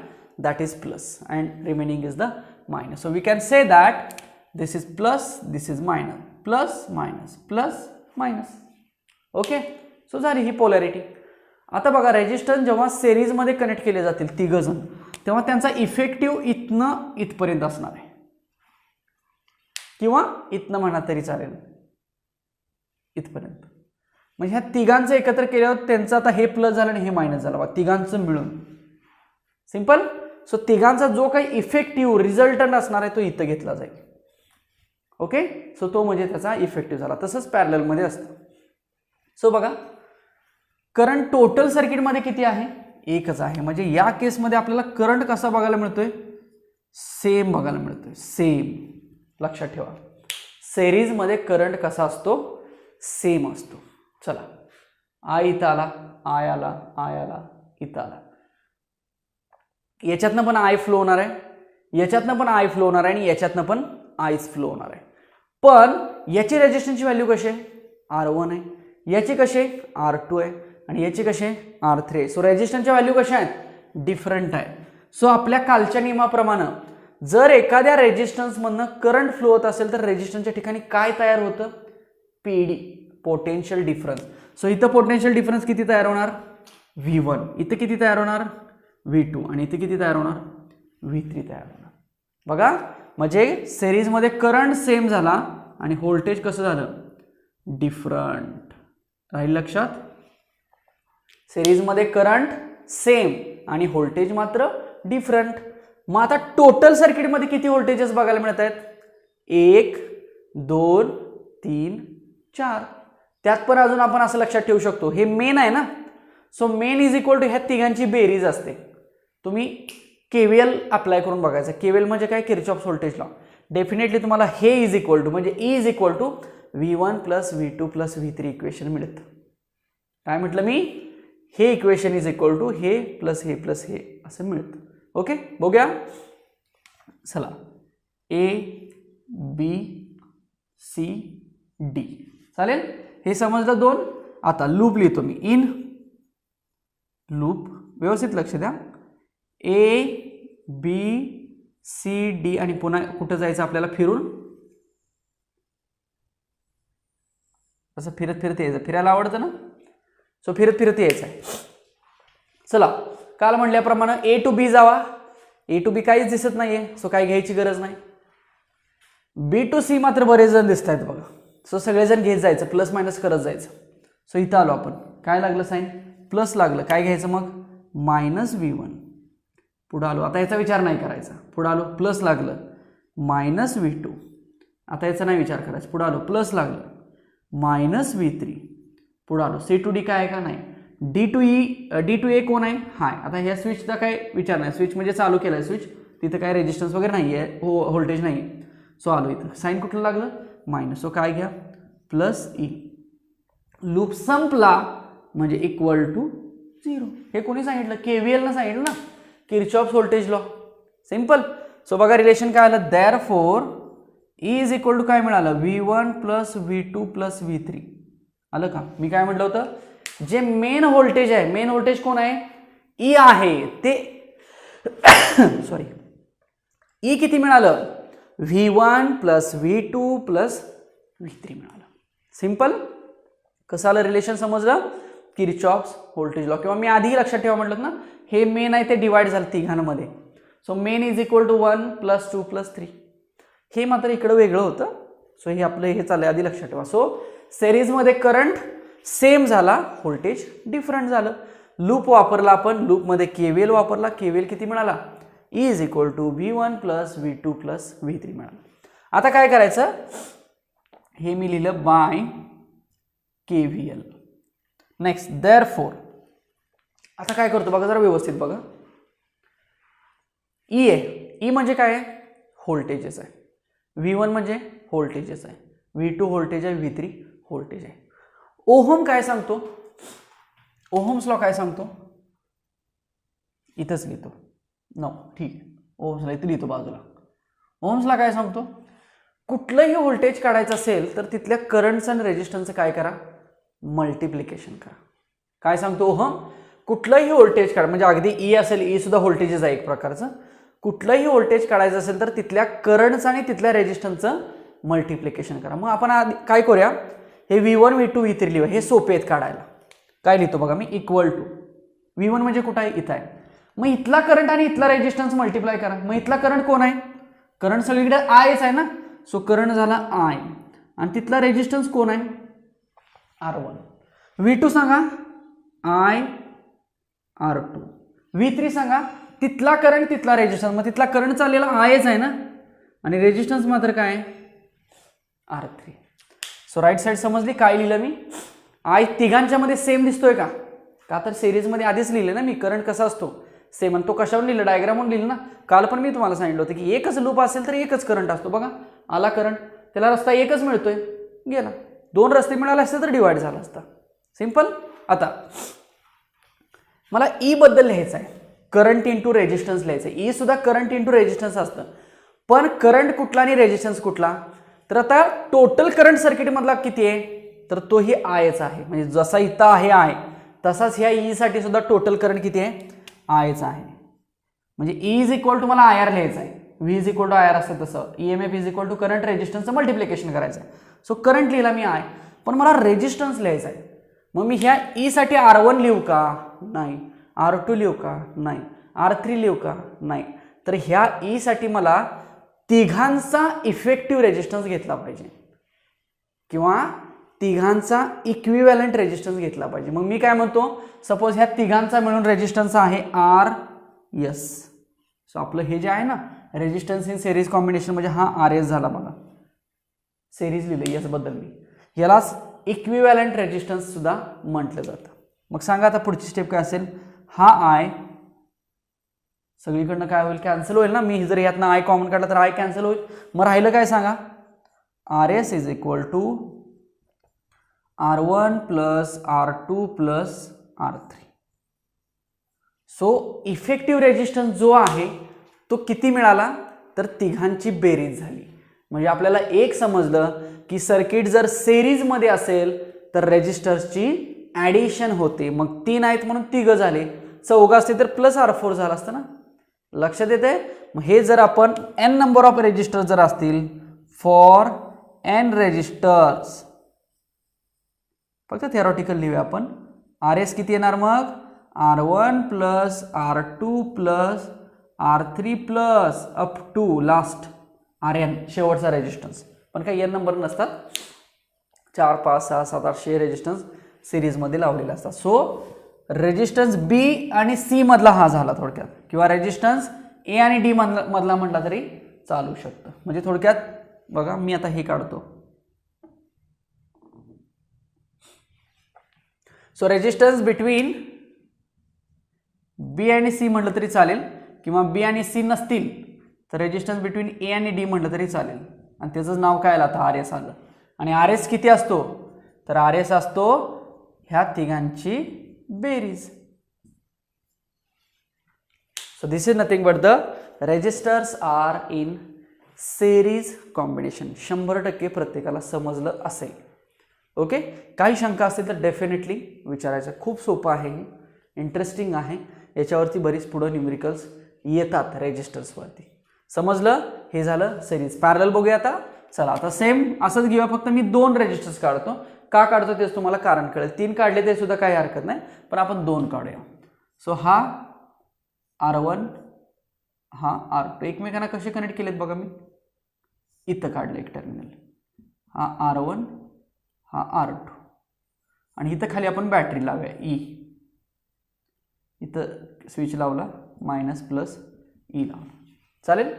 [SPEAKER 1] that is plus and remaining is the minus. So we can say that this is plus, this is minus, plus minus plus minus. Okay. So झाली ही पोलॅरिटी. आता बघा, रेजिस्टन्स जेव्हा सिरीजमध्ये कनेक्ट केले जातील 3 जण, तेव्हा त्यांचा इफेक्टिव्ह इथनं इथपर्यंत असणार आहे, किंवा इथनं म्हणा तरी चालेल इथपर्यंत. म्हणजे ह्या तिघांचं एकत्र केल्यावर त्यांचं आता हे प्लस झालं आणि हे मायनस झालं बघा, तिघांचं मिळून. सिंपल. सो तिघांचा जो काही इफेक्टिव्ह रिझल्टंट असणार आहे तो इथं घेतला जाईल. ओके. सो तो म्हणजे त्याचा इफेक्टिव्ह झाला. तसंच पॅरललमध्ये असतं. सो बघा, करंट टोटल सर्किटमध्ये किती आहे, एकच आहे. म्हणजे या केसमध्ये आपल्याला करंट कसा बघायला मिळतोय, सेम बघायला मिळतोय, सेम. लक्षात ठेवा, सिरीजमध्ये करंट कसा असतो, सेम असतो. चला, आय इथं आला, आय आला, आय आला, इथं आला. याच्यातनं पण आय फ्लो होणार आहे, याच्यातनं पण आय फ्लो होणार आहे आणि याच्यातनं पण आयच फ्लो होणार आहे. पण याची रेजिस्टन्सची व्हॅल्यू कशी आहे, R1 आहे, याची कशी आहे, R2 आहे, आणि याची कशी आहे, R3 आहे. सो रेजिस्टन्सच्या व्हॅल्यू कशा आहेत, डिफरंट आहे. सो आपल्या कालच्या नियमाप्रमाणे जर एखाद्या रेजिस्टन्समधनं करंट फ्लो होत असेल तर रेजिस्टन्सच्या ठिकाणी काय तयार होतं, PD, पोटेन्शियल डिफरन्स. सो इथं पोटेन्शियल डिफरन्स किती तयार होणार, V1, इथं किती तयार होणार, V2, आणि इथे किती तयार होणार, V3 तयार होणार. बघा, म्हणजे सिरीजमध्ये करंट सेम झाला आणि व्होल्टेज कसं झालं, डिफरंट. राहील लक्षात, सिरीजमध्ये करंट सेम आणि व्होल्टेज मात्र डिफरंट. मग आता टोटल सर्किटमध्ये किती व्होल्टेजेस बघायला मिळत आहेत, 1 2 3 4. त्यात पण अजून आपण असं लक्षात ठेवू शकतो, हे मेन आहे ना, so main is equal to ह्या तिघांची बेरीज असते. तुम्ही KVL अप्लाय करून बघायचं. KVL म्हणजे काय, किर्चॉफ्स व्होल्टेज लॉ. डेफिनेटली तुम्हाला हे इज इक्वल टू म्हणजे E is equal to V1 plus V2 plus V3 equation मिळतं. काय म्हटलं मी, हे इक्वेशन इज इक्वल टू हे प्लस हे असं मिळतं. ओके, बघूया. चला, A B C D चालेल, हे समजलं 2. आता लूप लिहितो मी, इन लूप, व्यवस्थित लक्ष द्या. A B C D आणि पुन्हा कुठं जायचं आपल्याला, फिरून, असं फिरत फिरत यायचं. फिरायला आवडतं ना, सो फिरत फिरत यायचं आहे. चला, काल म्हणल्याप्रमाणे A to B Java. A to B काहीच दिसत नाहीये, सो काही घ्यायची गरज नाही. B to C मात्र बरेच जण दिसत आहेत बघा, सो सगळेजण घेत जायचं, प्लस मायनस करत जायचं. सो इथं आलो आपण, काय लागलं साईन, प्लस लागलं, काय घ्यायचं मग, मायनस V1. पुढं आलो, आता याचा विचार नाही करायचा. पुढं आलो, प्लस लागलं, मायनस V2. आता याचा नाही विचार करायचा. पुढं आलो, प्लस लागलं, मायनस V3. पुढं आलो, C to D काय आहे का नाही, D to A कोण आहे, हाय. आता ह्या स्विचचा काय विचार नाही, स्विच म्हणजे चालू केला आहे स्विच, तिथं काय रेजिस्टन्स वगैरे नाही आहे, व्होल्टेज नाही आहे. सो आलो इथं, साईन कुठलं लागलं, मायनस. सो काय घ्या, प्लस E. लूप संपला म्हणजे इक्वल टू 0. हे कोणी सांगितलं, KVL न सांगितलं ना, Kirchhoff's voltage law. Simple. So बघा रिलेशन काय आलं, therefore E is equal to काय मिळालं, V1 plus V2 plus V3. आलं का, मी काय म्हटलं होतं, जे मेन व्होल्टेज आहे, मेन व्होल्टेज कोण आहे, E आहे, ते सॉरी, E किती मिळालं, V1 plus V2 plus V3 मिळालं. सिंपल. कसं आलं रिलेशन, समजलं, किर्चॉफ्स व्होल्टेज लॉ. किंवा मी आधी लक्षात ठेवा म्हटलं ना, हे मेन आहे ते डिवाइड झालं तिघांमध्ये. So main is equal to 1 plus 2 plus 3. हे मात्र इकडं वेगळं होतं, सो हे आपलं हे चाललंय, आधी लक्षात ठेवा. सो सिरीजमध्ये करंट सेम झाला, व्होल्टेज डिफरंट झालं. लूप वापरला आपण, लूपमध्ये KVL वापरला, KVL किती मिळाला, E is equal to V1 plus V2 plus V3 मिळाला. आता काय करायचं, हे मी लिहिलं बाय KVL. नेक्स्ट, देअरफॉर, आता काय करतो बघा, जरा व्यवस्थित बघा. E आहे, E म्हणजे काय आहे, व्होल्टेजेस आहे. V1 म्हणजे व्होल्टेजेस आहे, V2 व्होल्टेज आहे, V3 व्होल्टेज आहे. ओहम काय सांगतो, ओहम्स लॉ काय सांगतो, इथंच लिहितो, नो ठीक आहे, ओहम्स लॉ इथं लिहितो बाजूला. ओहम्स लॉ काय सांगतो, कुठलंही व्होल्टेज काढायचं असेल तर तिथल्या करंट्स आणि रेजिस्टन्सचं काय करा, मल्टिप्लिकेशन करा. काय सांगतो ओहम, कुठलंही व्होल्टेज काढ, म्हणजे अगदी E असेल, E सुद्धा व्होल्टेजेस आहे एक प्रकारचं. कुठलंही व्होल्टेज काढायचं असेल तर तिथल्या करंट्स आणि तिथल्या रेजिस्टन्सचं मल्टिप्लिकेशन करा. मग आपण आधी काय करूया, हे V1 V2 V3 लिहूया, हे सोपे आहेत काढायला. काय लिहितो बघा मी, इक्वल टू V1 म्हणजे कुठं आहे, इथं आहे. मग इथला करंट आणि इथला रेजिस्टन्स मल्टिप्लाय करा. मग इथला करंट कोण आहे, करंट सगळीकडे Iच आहे ना, सो करंट झाला I. आणि तिथला रेजिस्टन्स कोण आहे, R1. V2 सांगा, I R2. V3 सांगा, तिथला करंट तिथला रेजिस्टन्स, मग तिथला करंट चाललेला Iच आहे ना, आणि रेजिस्टन्स मात्र काय, R3. सो राईट साईड समजली, काय लिहिलं मी, I तिघांच्या मध्ये सेम दिसतोय का, का तर सिरीजमध्ये आधीच लिहिलं ना मी, करंट कसा असतो सेम. आणि तो कशावर लिहिलं, डायग्रामवर लिहिलं ना. काल पण मी तुम्हाला सांगितलं होतं की एकच लूप असेल तर एकच करंट असतो. बघा आला करंट, त्याला रस्ता एकच मिळतोय, गेला. 2 रस्ते मिळाले असते तर डिवाइड झाला असता. सिंपल. आता मला E बद्दल लिहायचं आहे, करंट इंटू रेजिस्टन्स लिहायचं आहे. E सुद्धा करंट इंटू रेजिस्टन्स असतं, पण करंट कुठला आणि रेजिस्टन्स कुठला, तर आता टोटल करंट सर्किटमधला किती आहे, तर तोही आयच आहे. म्हणजे जसा इथं आहे आय, तसाच ह्या ई साठी सुद्धा टोटल करंट किती आहे, आयच आहे. म्हणजे ई इज इक्वल टू मला आय आर लिहायचं आहे, V is equal to I R असते तसं, EMF is equal to current रेजिस्टन्सचं मल्टिप्लिकेशन करायचं आहे. सो करंट लिहिला मी आय, पण मला रेजिस्टन्स लिहायचा आहे. मग मी ह्या ई साठी R1 लिहू का, नाही. R2 लिहू का, नाही. R3 लिहू का, नाही. तर ह्या ई साठी मला तिघांचा इफेक्टिव्ह रेजिस्टन्स घेतला पाहिजे किंवा तिघांचा इक्विव्हॅलंट रेजिस्टन्स घेतला पाहिजे. मग मी काय म्हणतो, सपोज ह्या तिघांचा मिळून रेजिस्टन्स आहे आर एस. सो आपलं हे जे आहे ना रेजिस्टन्स इन सिरीज कॉम्बिनेशन म्हणजे हा आर एस झाला बघा, सिरीज लिहिलं एस बद्दल मी, यालाच इक्विव्हॅलंट रेजिस्टन्स सुद्धा म्हटलं जातं. मग सांगा आता पुढची स्टेप काय असेल, हा आय सगळीकडनं काय होईल, कॅन्सल होईल ना. मी जर यातनं आय कॉमन काढला तर आय कॅन्सल होईल. मग राहिलं काय सांगा, R S is equal to R1 plus R2 plus R3. So effective resistance जो आहे तो किती मिळाला, तर तिघांची बेरीज झाली. म्हणजे आपल्याला एक समजलं की सर्किट जर सिरीजमध्ये असेल तर रेजिस्टर्सची ॲडिशन होते. मग 3 आहेत म्हणून तिघं झाले, 4 असते तर प्लस R4 झालं असतं ना. लक्षात येते. मग हे जर आपण n नंबर ऑफ रेजिस्टर्स जर असतील फॉर n रेजिस्टर्स, फक्त थेरॉटिकल लिहूया आपण, आर एस किती येणार मग, R1 plus R2 plus R3 plus up to last RN शेवटचा रेजिस्टन्स. पण काही n नंबर नसतात, 4 5 6 7 8 रेजिस्टन्स सिरीजमध्ये लावलेले असतात. सो रेजिस्टन्स बी आणि सी मधला हा झाला थोडक्यात, किंवा रेजिस्टन्स ए आणि डी मधला म्हटला तरी चालू शकतं. म्हणजे थोडक्यात बघा, मी आता हे काढतो. सो रेजिस्टन्स बिटवीन बी आणि सी म्हटलं तरी चालेल, किंवा बी आणि सी नसतील तर रेजिस्टन्स बिटवीन ए आणि डी म्हटलं तरी चालेल. आणि त्याचं नाव काय आलं आता, आर एस आलं. आणि आर एस किती असतो, तर आर एस असतो ह्या तिघांची बेरीज. So this is nothing but the resistors are in series combination. 100% प्रत्येकाला समजलं असेल. ओके. काही शंका असतील तर डेफिनेटली विचारायचं. खूप सोपं आहे, इंटरेस्टिंग आहे. याच्यावरती बरीच पुढं न्यूमेरिकल्स येतात रेजिस्टर्सवरती. समजलं. हे झालं सिरीज. पॅरलल बघूया आता. चला आता सेम असंच घेऊया, फक्त मी 2 रेजिस्टर्स काढतो. का काढतो तेच तुम्हाला कारण कळेल. 3 काढले ते सुद्धा काही हरकत नाही, पण आपण 2 काढूया. सो हा R1, हा R2 एकमेकांना कसे कनेक्ट केलेत बघा. मी इथं काढलं एक टर्मिनल, हा R1 हा R2, आणि इथं खाली आपण बॅटरी लावूया ई. इथं स्विच लावला, मायनस प्लस ई लावला, चालेल.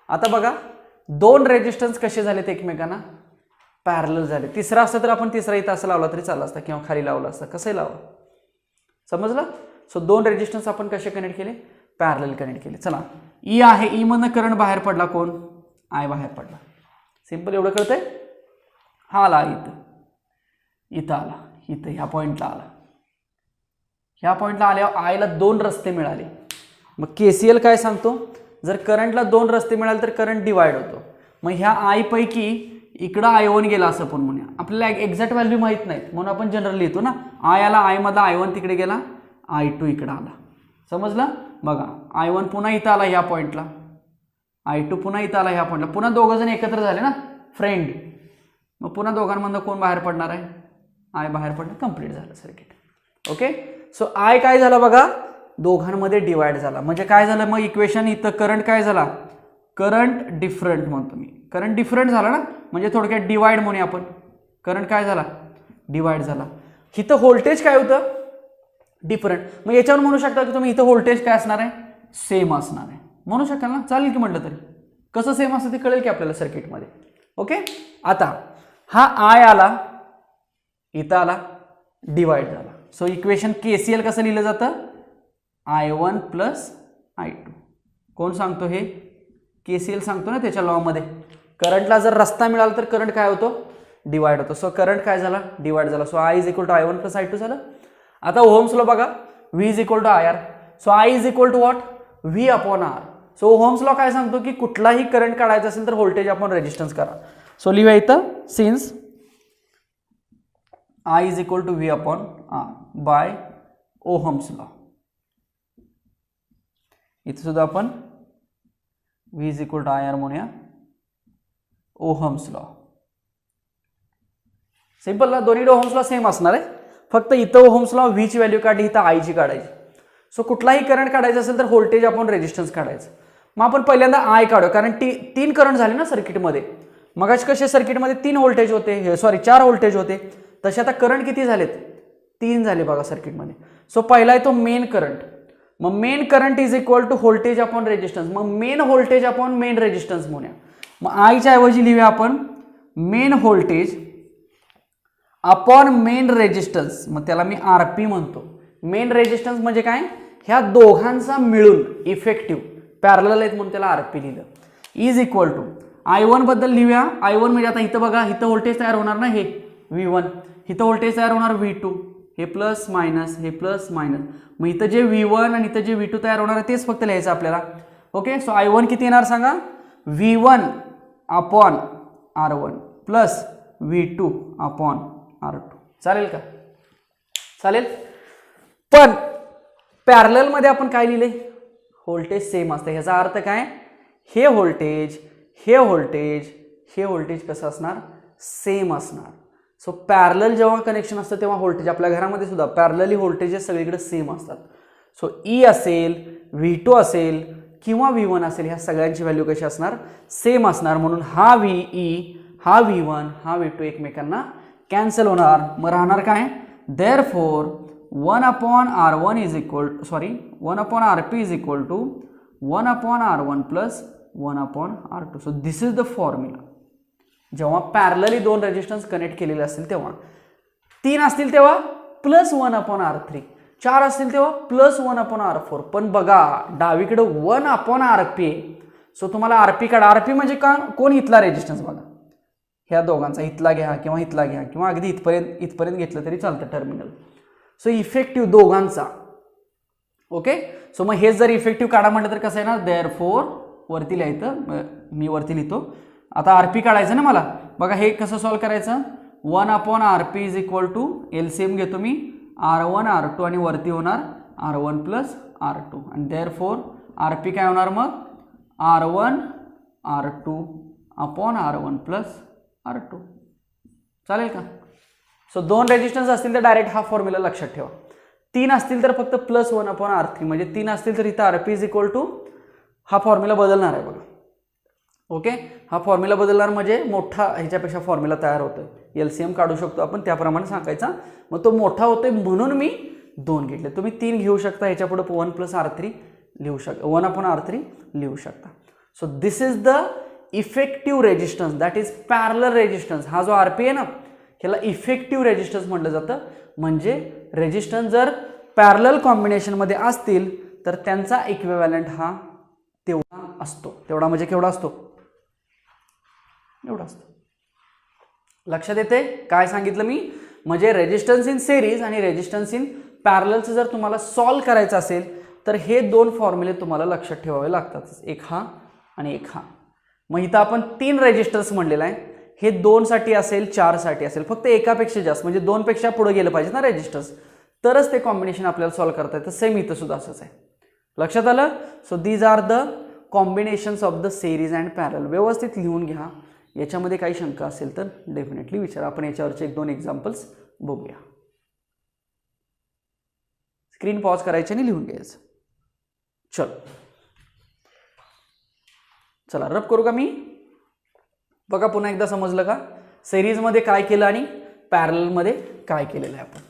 [SPEAKER 1] आता बघा 2 रेजिस्टन्स कसे झालेत एकमेकांना पॅरलल झाले. तिसरा असतं तर आपण तिसरा इथं असं लावला तरी चालला असता, किंवा खाली लावला असता, कसंही लावा. समजलं. सो 2 रेजिस्टन्स आपण कसे कनेक्ट केले, पॅरलल कनेक्ट केले. चला ई आहे, ई मधनं करंट बाहेर पडला, कोण, आय बाहेर पडला. सिंपल एवढं कळतंय. हा आला इथं, इथं आला, इथं ह्या पॉईंटला आला. ह्या पॉईंटला आल्यावर आयला 2 रस्ते मिळाले. मग KCL काय सांगतो, जर करंटला 2 रस्ते मिळाले तर करंट डिवाइड होतो. मग ह्या आय पैकी इकडं I1 गेला असं पण म्हणूया. आपल्याला एक्झॅक्ट व्हॅल्यू माहीत नाहीत म्हणून आपण जनरल लिहितो ना. आय आला, आय मधला I1 तिकडे गेला, I2 इकडं आला. समजलं. बघा I1 पुन्हा इथं आला ह्या पॉईंटला, I2 पुन्हा इथं आला ह्या पॉईंटला. पुन्हा दोघं जण एकत्र झाले ना, फ्रेंड. मग पुन्हा दोघांमधनं कोण बाहेर पडणार आहे, आय बाहेर पडणं. कंप्लीट झालं सर्किट. ओके. सो आय काय झाला बघा, दोघांमध्ये डिवाइड झाला. म्हणजे काय झालं मग इक्वेशन, इथं करंट काय झाला, करंट डिफरंट म्हणतो मी. करंट डिफरंट झाला ना, म्हणजे थोडक्यात डिवाइड म्हणूया आपण. करंट काय झाला, डिवाइड झाला. इथं व्होल्टेज काय होतं, डिफरंट. मग याच्यावर म्हणू शकता की तुम्ही इथं व्होल्टेज काय असणार आहे, सेम असणार आहे. म्हणू शकाल ना, चालेल की म्हटलं तरी. कसं सेम असतं ते कळेल की आपल्याला सर्किटमध्ये. ओके. आता हा आय आला, इथं आला, डिवाइड झाला. सो इक्वेशन KCL कसं लिहिलं जातं, I1 प्लस I2. कोण सांगतो हे, KCL सांगतो ना त्याच्या लॉमध्ये. करंटला जर रस्ता मिळाला तर करंट काय होतो, डिवाइड होतो. सो करंट काय झाला, डिवाइड झाला. So I is equal to I1 plus I2 झालं. आता ओहम्स लॉ बघा, V is equal to IR. So I is equal to what, V upon R. So Ohm's law काय सांगतो की कुठलाही करंट काढायचा असेल तर व्होल्टेज अपॉन रेजिस्टन्स करा. सो लिहूया इथं since I is equal to V upon R by Ohm's law. इथे सुद्धा आपण V is equal to IR म्हणूया ओहम्स लॉ. सिंपल ना, दोन्ही ओहम्स लॉ सेम असणार आहे, फक्त इथं ओहम्स लॉ V ची व्हॅल्यू काढली, इथं I ची काढायची. सो कुठलाही करंट काढायचा असेल तर व्होल्टेज अपॉन रेजिस्टन्स काढायचं. मग आपण पहिल्यांदा I काढू, कारण तीन करंट झाले ना सर्किटमध्ये. मगाशी कसे सर्किटमध्ये 3 व्होल्टेज होते, 4 व्होल्टेज होते, तसे आता करंट किती झालेत, 3 झाले बघा सर्किटमध्ये. सो पहिला आहे तो मेन करंट. मग main current is equal to voltage upon resistance. मग main voltage upon main resistance म्हणूया. मग आयच्या ऐवजी लिहूया आपण main voltage upon main resistance. मग त्याला मी RP म्हणतो. मेन रेजिस्टन्स म्हणजे काय, ह्या दोघांचा मिळून इफेक्टिव्ह पॅरलल आहेत म्हणून त्याला RP लिहिलं. इज इक्वल टू I1 बद्दल लिहूया. I1 म्हणजे आता इथं बघा, इथं व्होल्टेज तयार होणार ना, हे V1, इथं व्होल्टेज तयार होणार V2, हे प्लस मायनस, हे प्लस मायनस. मग इथं जे V1 आणि इथं जे V2 तयार होणार आहे तेच फक्त लिहायचं आपल्याला. ओके, सो I1 किती येणार सांगा, V1 upon R1 plus V2 upon R2. चालेल का, चालेल. पण पॅरलल मध्ये आपण काय लिहिले, व्होल्टेज सेम असते. ह्याचा अर्थ काय, हे व्होल्टेज, हे व्होल्टेज, हे व्होल्टेज कसं असणार, सेम असणार. सो पॅरलल जेव्हा कनेक्शन असतं तेव्हा व्होल्टेज, आपल्या घरामध्ये सुद्धा पॅरलली व्होल्टेजेस सगळीकडे सेम असतात. सो E असेल, V2 असेल किंवा V1 असेल, ह्या सगळ्यांची व्हॅल्यू कशी असणार, सेम असणार. म्हणून हा VE, हा V1, हा V2 एकमेकांना कॅन्सल होणार. मग राहणार काय, therefore 1 upon R1 is equal, 1 upon RP is equal to 1 upon R1 plus 1 upon R2. So this is the formula. जेव्हा पॅरलली 2 रेजिस्टन्स कनेक्ट केलेले असतील तेव्हा, 3 असतील तेव्हा प्लस 1 अपॉन R3, 4 असतील तेव्हा प्लस 1 अपॉन R4. पण बघा डावीकडे 1 अपॉन RP. सो तुम्हाला RP काढा. RP म्हणजे का, कोण, इथला रेजिस्टन्स बघा, ह्या दोघांचा इथला घ्या किंवा इथला घ्या किंवा अगदी इथपर्यंत घेतलं तरी चालतं टर्मिनल. सो इफेक्टिव्ह दोघांचा. ओके, सो मग हेच जर इफेक्टिव्ह काढा म्हटलं तर कसं येणार, देअरफॉर वरती लिहायचं, मी वरती लिहितो. आता RP काढायचं ना मला, बघा हे कसं सॉल्व करायचं, 1 upon RP is equal to LCM घेतो मी, R1 R2 आणि वरती होणार R1 प्लस R2. आणि देअरफॉर RP काय होणार मग, R1 R2 upon R1 plus R2. चालेल का. सो 2 रेजिस्टन्स असतील तर डायरेक्ट हा फॉर्म्युला लक्षात ठेवा. 3 असतील तर फक्त प्लस 1 अपॉन R3, म्हणजे 3 असतील तर इथं RP इज इक्वल टू, हा फॉर्म्युला बदलणार आहे बघा. ओके, हा फॉर्म्युला बदलणार म्हणजे मोठा ह्याच्यापेक्षा फॉर्म्युला तयार होतोय. LCM काढू शकतो आपण, त्याप्रमाणे सांगायचा. मग तो मोठा होतोय म्हणून मी 2 घेतले. तुम्ही 3 घेऊ शकता, ह्याच्या पुढे 1 प्लस R3 लिहू शकता, 1 अपॉन R3 लिहू शकता. So this is the effective resistance, that is parallel resistance. हा जो RP आहे ना, ह्याला इफेक्टिव्ह रेजिस्टन्स म्हटलं जातं. म्हणजे रेजिस्टन्स जर पॅरलल कॉम्बिनेशनमध्ये असतील तर त्यांचा इक्विव्हॅलंट हा तेवढा असतो. तेवढा म्हणजे केवढा असतो, एवढा असतो. लक्षात येते काय सांगितलं मी, म्हणजे रेजिस्टन्स इन सिरीज आणि रेजिस्टन्स इन पॅरललचं जर तुम्हाला सॉल्व करायचं असेल तर हे 2 फॉर्म्युले तुम्हाला लक्षात ठेवावे लागतात, एक हा आणि एक हा. मग इथं आपण 3 रेजिस्टन्स म्हणलेला आहे, हे 2 साठी असेल, 4 साठी असेल, फक्त एकापेक्षा जास्त म्हणजे 2 पेक्षा पुढे गेलं पाहिजे ना रेजिस्टन्स, तरच ते कॉम्बिनेशन आपल्याला सॉल्व करता येतं. सेम इथं सुद्धा असंच आहे. लक्षात आलं. So these are the combinations of the series and parallel. व्यवस्थित लिहून घ्या. याच्यामध्ये काही शंका असेल तर डेफिनेटली विचारा. आपण याच्यावरचे 1-2 एक्झाम्पल्स बघूया. स्क्रीन पॉज करायची आणि लिहून घ्यायचं. चला रब करू का मी. बघा पुन्हा एकदा समजलं का, सिरीजमध्ये काय केलं आणि पॅरललमध्ये काय केलेलं आहे आपण.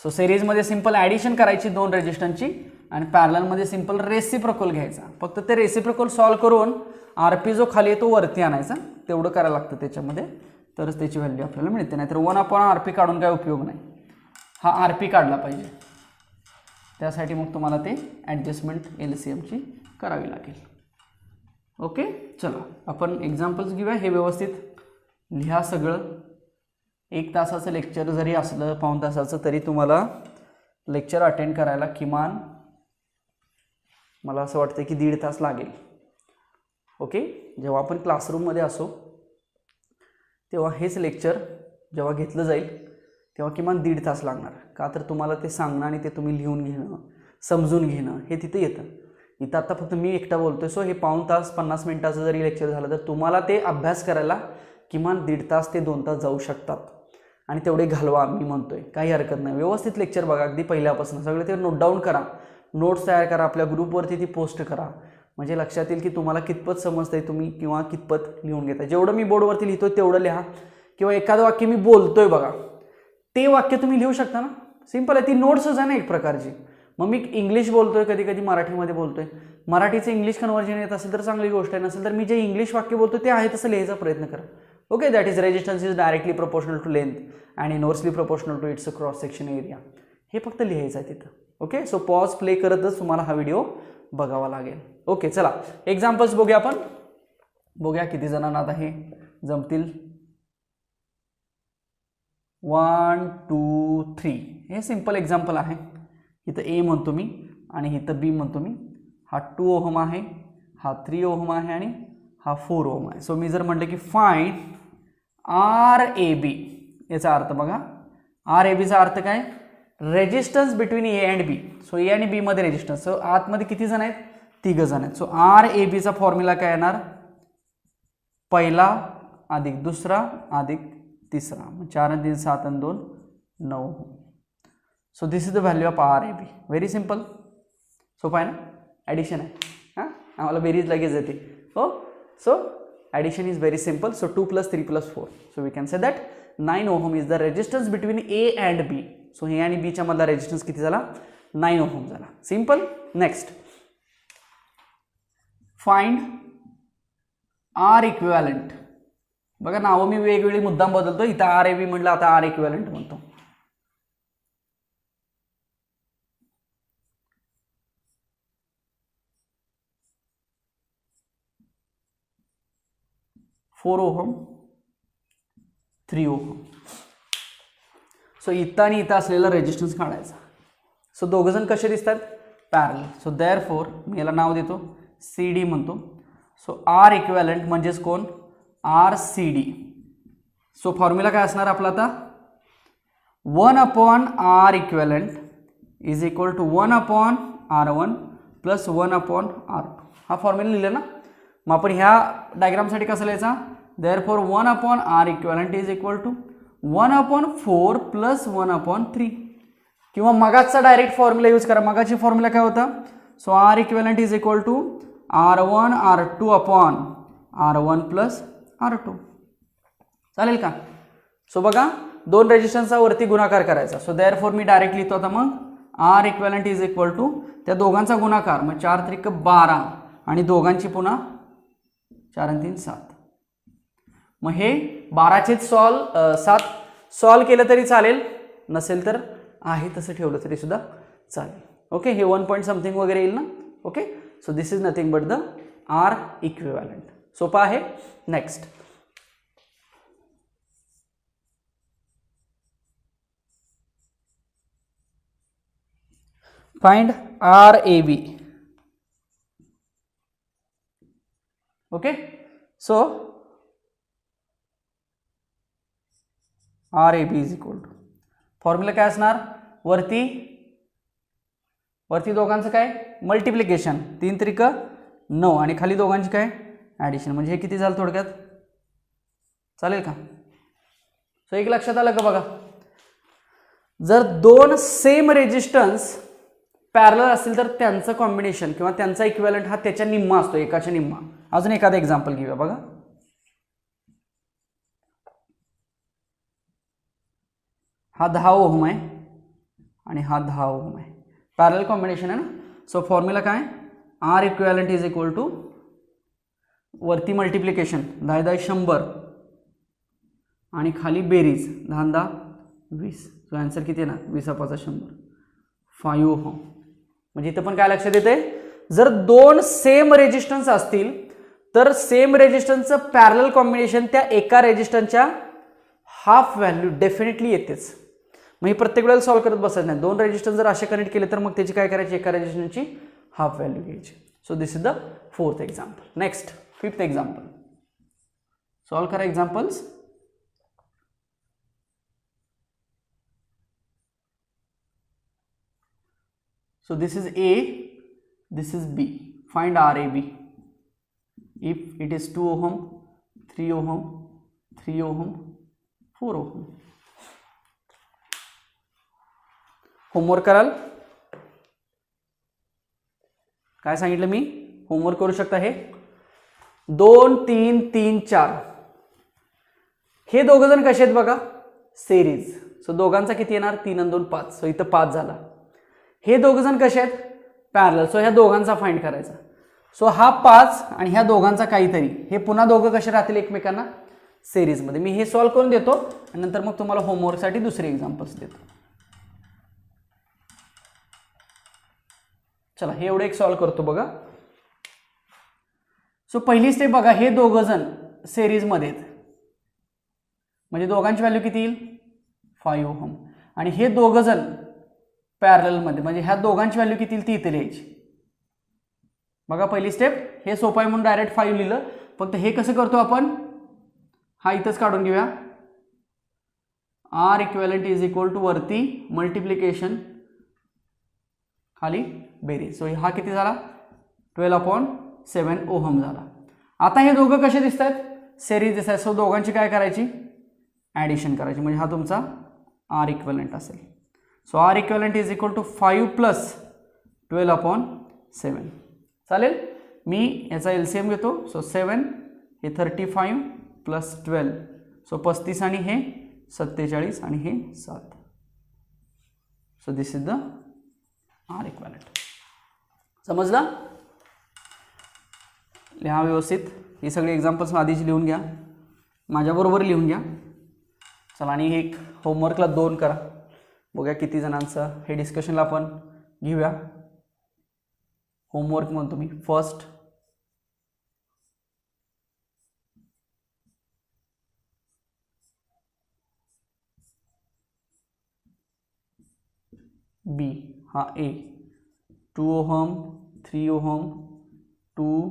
[SPEAKER 1] सो सिरीजमध्ये सिंपल ॲडिशन करायची 2 रेजिस्टन्सची आणि पॅरललमध्ये सिंपल रेसिप्रोकल घ्यायचा. फक्त ते रेसिप्रोकल सॉल्व करून RP जो खाली आहे तो वरती आणायचा, तेवढं करायला लागतं त्याच्यामध्ये, तरच त्याची व्हॅल्यू आपल्याला मिळते. नाहीतर 1 अपॉन RP काढून काय उपयोग नाही, हा RP काढला पाहिजे. त्यासाठी मग तुम्हाला ते ॲडजस्टमेंट LCMची करावी लागेल. ओके, चला आपण एक्झाम्पल्स घेऊया. हे व्यवस्थित लिहा सगळं. 1 तासाचं लेक्चर जरी असलं, पाऊण तासाचं, तरी तुम्हाला लेक्चर अटेंड करायला किमान मला असं वाटतं की 1.5 तास लागेल. ओके, जेव्हा आपण क्लासरूममध्ये असो तेव्हा हेच लेक्चर जेव्हा घेतलं जाईल तेव्हा किमान 1.5 तास लागणार. का तर तुम्हाला ते सांगणं आणि ते तुम्ही लिहून घेणं, समजून घेणं हे तिथे येतं. इथं आता फक्त मी एकटा बोलतोय. सो हे पाऊण तास 50 मिनिटाचं जरी लेक्चर झालं तर तुम्हाला ते अभ्यास करायला किमान 1.5 तास ते 2 तास जाऊ शकतात. आणि तेवढे घालवा मी म्हणतोय, काही हरकत नाही. व्यवस्थित लेक्चर बघा, अगदी पहिल्यापासून सगळे ते नोट डाऊन करा, नोट्स तयार करा, आपल्या ग्रुपवरती ती पोस्ट करा. म्हणजे लक्षात येईल की तुम्हाला कितपत समजतंय तुम्ही किंवा कितपत लिहून घेताय. जेवढं मी बोर्डवरती लिहितोय तेवढं लिहा. किंवा एखादं वाक्य मी बोलतोय बघा, ते वाक्य तुम्ही लिहू शकता ना. सिंपल आहे, ती नोट्सच आहे ना एक प्रकारची. मग मी इंग्लिश बोलतोय, कधी कधी मराठीमध्ये बोलतोय, मराठीचं इंग्लिश कन्व्हर्जन येत असेल तर चांगली गोष्ट आहे, नसेल तर मी जे इंग्लिश वाक्य बोलतो ते आहे तसं लिहायचा प्रयत्न करा. Okay, that is resistance is directly proportional to length and inversely proportional to its cross section area. हे फक्त लिहायचं आहे तिथं. ओके, सो पॉज प्ले करतच तुम्हाला हा व्हिडिओ बघावा लागेल. ओके, चला एक्झाम्पल्स बघूया आपण. बघूया किती जणांना आता हे जमतील. 1 2 3. हे सिंपल एक्झाम्पल आहे. इथं ए म्हणतो मी आणि इथं बी म्हणतो मी. हा 2 ओहम आहे, हा 3 ओहम आहे आणि हा 4 ओहम आहे. सो मी जर म्हटलं की फाइंड RAB, याचा अर्थ बघा, RABचा अर्थ काय, resistance between A and B. So A आणि बी मध्ये रेजिस्टन्स. सो आतमध्ये किती जण आहेत, 3 जण आहेत. सो RABचा फॉर्म्युला काय येणार, पहिला अधिक दुसरा अधिक तिसरा, 4 आणि 3 7 आणि 2 9. So this is the value of RAB. Very simple, सोपं आहे ना. ॲडिशन आहे, हां आम्हाला बेरीज लगेच येते. हो, so addition is very simple. So 2 + 3 + 4. So we can say that 9 ohm is the resistance between A and B. So A आणि बीच्या मधला रेजिस्टन्स किती झाला, 9 ओहम झाला. Simple. Next, find R equivalent. बघा नावं मी वेगवेगळी मुद्दाम बदलतो. इथं RAB म्हटलं, आता R इक्विव्हॅलंट म्हणतो. Four ohm 3 ohm. सो इथं आणि इथं असलेला रेजिस्टन्स काढायचा. सो दोघं जण कसे दिसतात, पॅरल. सो देअरफॉर मी याला नाव देतो CD म्हणतो. सो R इक्विव्हॅलंट म्हणजेच कोण, RCD. सो फॉर्म्युला काय असणार आपला आता, 1/R equivalent is equal to 1/R1 + 1/R2. हा फॉर्म्युला लिहिला ना. मग आपण ह्या डायग्रामसाठी कसं लिहायचा, therefore 1/R equivalent is equal to 1/4 + 1/3. किंवा मगाचा डायरेक्ट फॉर्म्युला यूज करा. मगाची फॉर्म्युला काय होता, so R equivalent is equal to R1 R2/R1 + R2. चालेल का. सो बघा, 2 रेजिस्टन्सचा वरती गुणाकार करायचा. सो देअरफॉर मी डायरेक्ट लिहितो आता. मग R equivalent is equal to त्या दोघांचा गुणाकार, मग 4 त्रिक 12 आणि दोघांची पुन्हा 4 आणि 3 7. मग हे 12चे 7 सॉल्व केलं तरी चालेल, नसेल तर आहे तसं ठेवलं तरी सुद्धा चालेल. ओके, हे 1 पॉईंट समथिंग वगैरे येईल ना. Okay, so this is nothing but the R equivalent. सोपा आहे. Next, find RAB. Okay, so RAB is equal to, formula काय असणार, वरती दोघांचं काय, मल्टिप्लिकेशन, 3 त्रिक 9 आणि खाली दोघांची काय, ॲडिशन. म्हणजे हे किती झालं थोडक्यात, चालेल का. सो एक लक्षात आलं का बघा, जर 2 सेम रेजिस्टन्स पॅरलल असतील तर त्यांचं कॉम्बिनेशन किंवा त्यांचा इक्विव्हॅलंट हा त्याच्या निम्मा असतो, एकाच्या निम्मा. अजून एखादं एक्झाम्पल घेऊया बघा. हा 10 ओहम आहे आणि हा 10 ओहम आहे, पॅरलल कॉम्बिनेशन आहे ना. सो फॉर्म्युला काय, R equivalent is equal to वरती मल्टिप्लिकेशन 10 10 100 आणि खाली बेरीज 10 10 20. सो आन्सर किती येणार, 20 × 5 = 100, 5 ओहम. म्हणजे इथं पण काय लक्षात येते, जर 2 सेम रेजिस्टन्स असतील तर सेम रेजिस्टन्सचं पॅरलल कॉम्बिनेशन त्या एका रेजिस्टन्सच्या हाफ व्हॅल्यू डेफिनेटली येतेच. मग हे प्रत्येक वेळेला सॉल्व करत बसायचं नाही. 2 रेजिस्टन्स जर असे कनेक्ट केले तर मग त्याची काय करायची, एका रेजिस्टन्सची हाफ व्हॅल्यू घ्यायची. So this is the 4th example. Next 5th example. Solve करा examples. So this is A, this is B. Find RAB. If it is 2 ohm, 3 ohm, 3 ohm, 4 ohm. Homework कराल? काय सांगितलं मी? होमवर्क करू शकता हे 2 3 3 4. हे दोघं जण कसे आहेत बघा, सेरीज. सो दोघांचा किती येणार? 3 आणि 2 5. सो इथं 5 झाला. हे दोघं जण कसे आहेत? पॅरलल. सो ह्या दोघांचा फाइंड करायचा. सो हा 5 आणि ह्या दोघांचा काहीतरी, हे पुन्हा दोघं कसे राहतील एकमेकांना? सेरीजमध्ये. मी हे सॉल्व्ह करून देतो आणि नंतर मग तुम्हाला होमवर्कसाठी दुसरे एक्झाम्पल्स देतो. चला हे एवढे एक सॉल्व्ह करतो बघा. सो पहिली स्टेप बघा, हे दोघं जण सेरीजमध्ये आहेत, म्हणजे दोघांची व्हॅल्यू किती येईल? 5 ओहम. आणि हे दोघं जण पॅरललमध्ये, म्हणजे ह्या दोघांची व्हॅल्यू किती येईल ती इथे लिहायची. बघा पहिली स्टेप, हे सोपं आहे म्हणून डायरेक्ट 5 लिहिलं. फक्त हे कसं करतो आपण? हा इथंच काढून घेऊया. R equivalent is equal to वरती मल्टिप्लिकेशन, खाली बेरीज. सो हा किती झाला? 12/7 ओहम झाला. आता हे दोघं कसे दिसत आहेत? सेरीज दिसत आहेत. सो दोघांची काय करायची? ॲडिशन करायची, म्हणजे हा तुमचा आर इक्विव्हॅलेंट असेल. So R equivalent is equal to 5 + 12/7. चालेल? मी याचा LCM घेतो. सो 7 हे 35 + 12. सो 35 आणि हे 47 आणि हे 7. So this is the R equivalent. समजला? लिहा व्यवस्थित. ही सगळी एक्झाम्पल्स आधीची लिहून घ्या, माझ्याबरोबर लिहून घ्या. चला आणि एक होमवर्कला 2 करा. बघूया किती जणांचं हे डिस्कशनला आपण घेऊया. होमवर्क म्हणतो मी. फर्स्ट बी, हा ए, 2 ohm, 3 ohm, 2,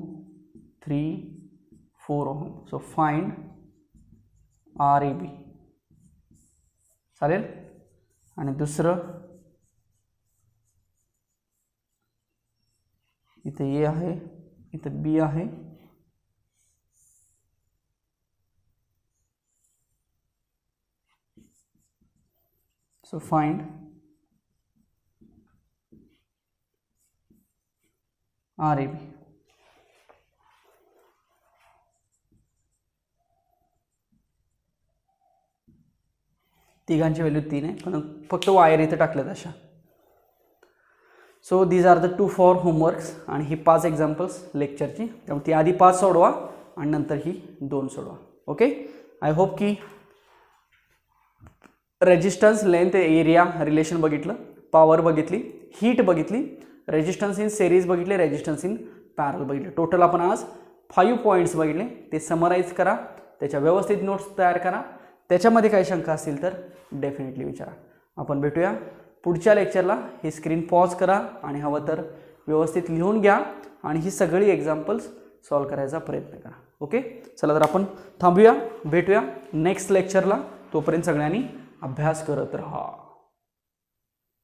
[SPEAKER 1] 3, 4 ohm. So find RAB. चालेल? आणि दुसरं इथे ए आहे, इथे बी आहे. So find RAB. तिघांची व्हॅल्यू 3 आहे, पण फक्त वायर इथे टाकल्यात अशा. So these are the 2 for homeworks. आणि ही 5 एक्झाम्पल्स लेक्चरची. त्यामुळे ती आधी 5 सोडवा आणि नंतर ही 2 सोडवा. ओके. आय होप की रेजिस्टन्स, लेंथ, एरिया रिलेशन बघितलं, पॉवर बघितली, हीट बघितली, रेजिस्टन्स इन सेरीज बघितले, रेजिस्टन्स इन पॅरल बघितले. टोटल आपण आज 5 पॉईंट्स बघितले. ते समराईज करा, त्याच्या व्यवस्थित नोट्स तयार करा. त्याच्यामध्ये काही शंका असतील तर डेफिनेटली विचारा. आपण भेटूया पुढच्या लेक्चरला. ही स्क्रीन पॉज करा आणि हवं तर व्यवस्थित लिहून घ्या आणि ही सगळी एक्झाम्पल्स सॉल्व्ह करायचा प्रयत्न करा. ओके. चला तर आपण थांबूया, भेटूया नेक्स्ट लेक्चरला. तोपर्यंत सगळ्यांनी अभ्यास करत राहा.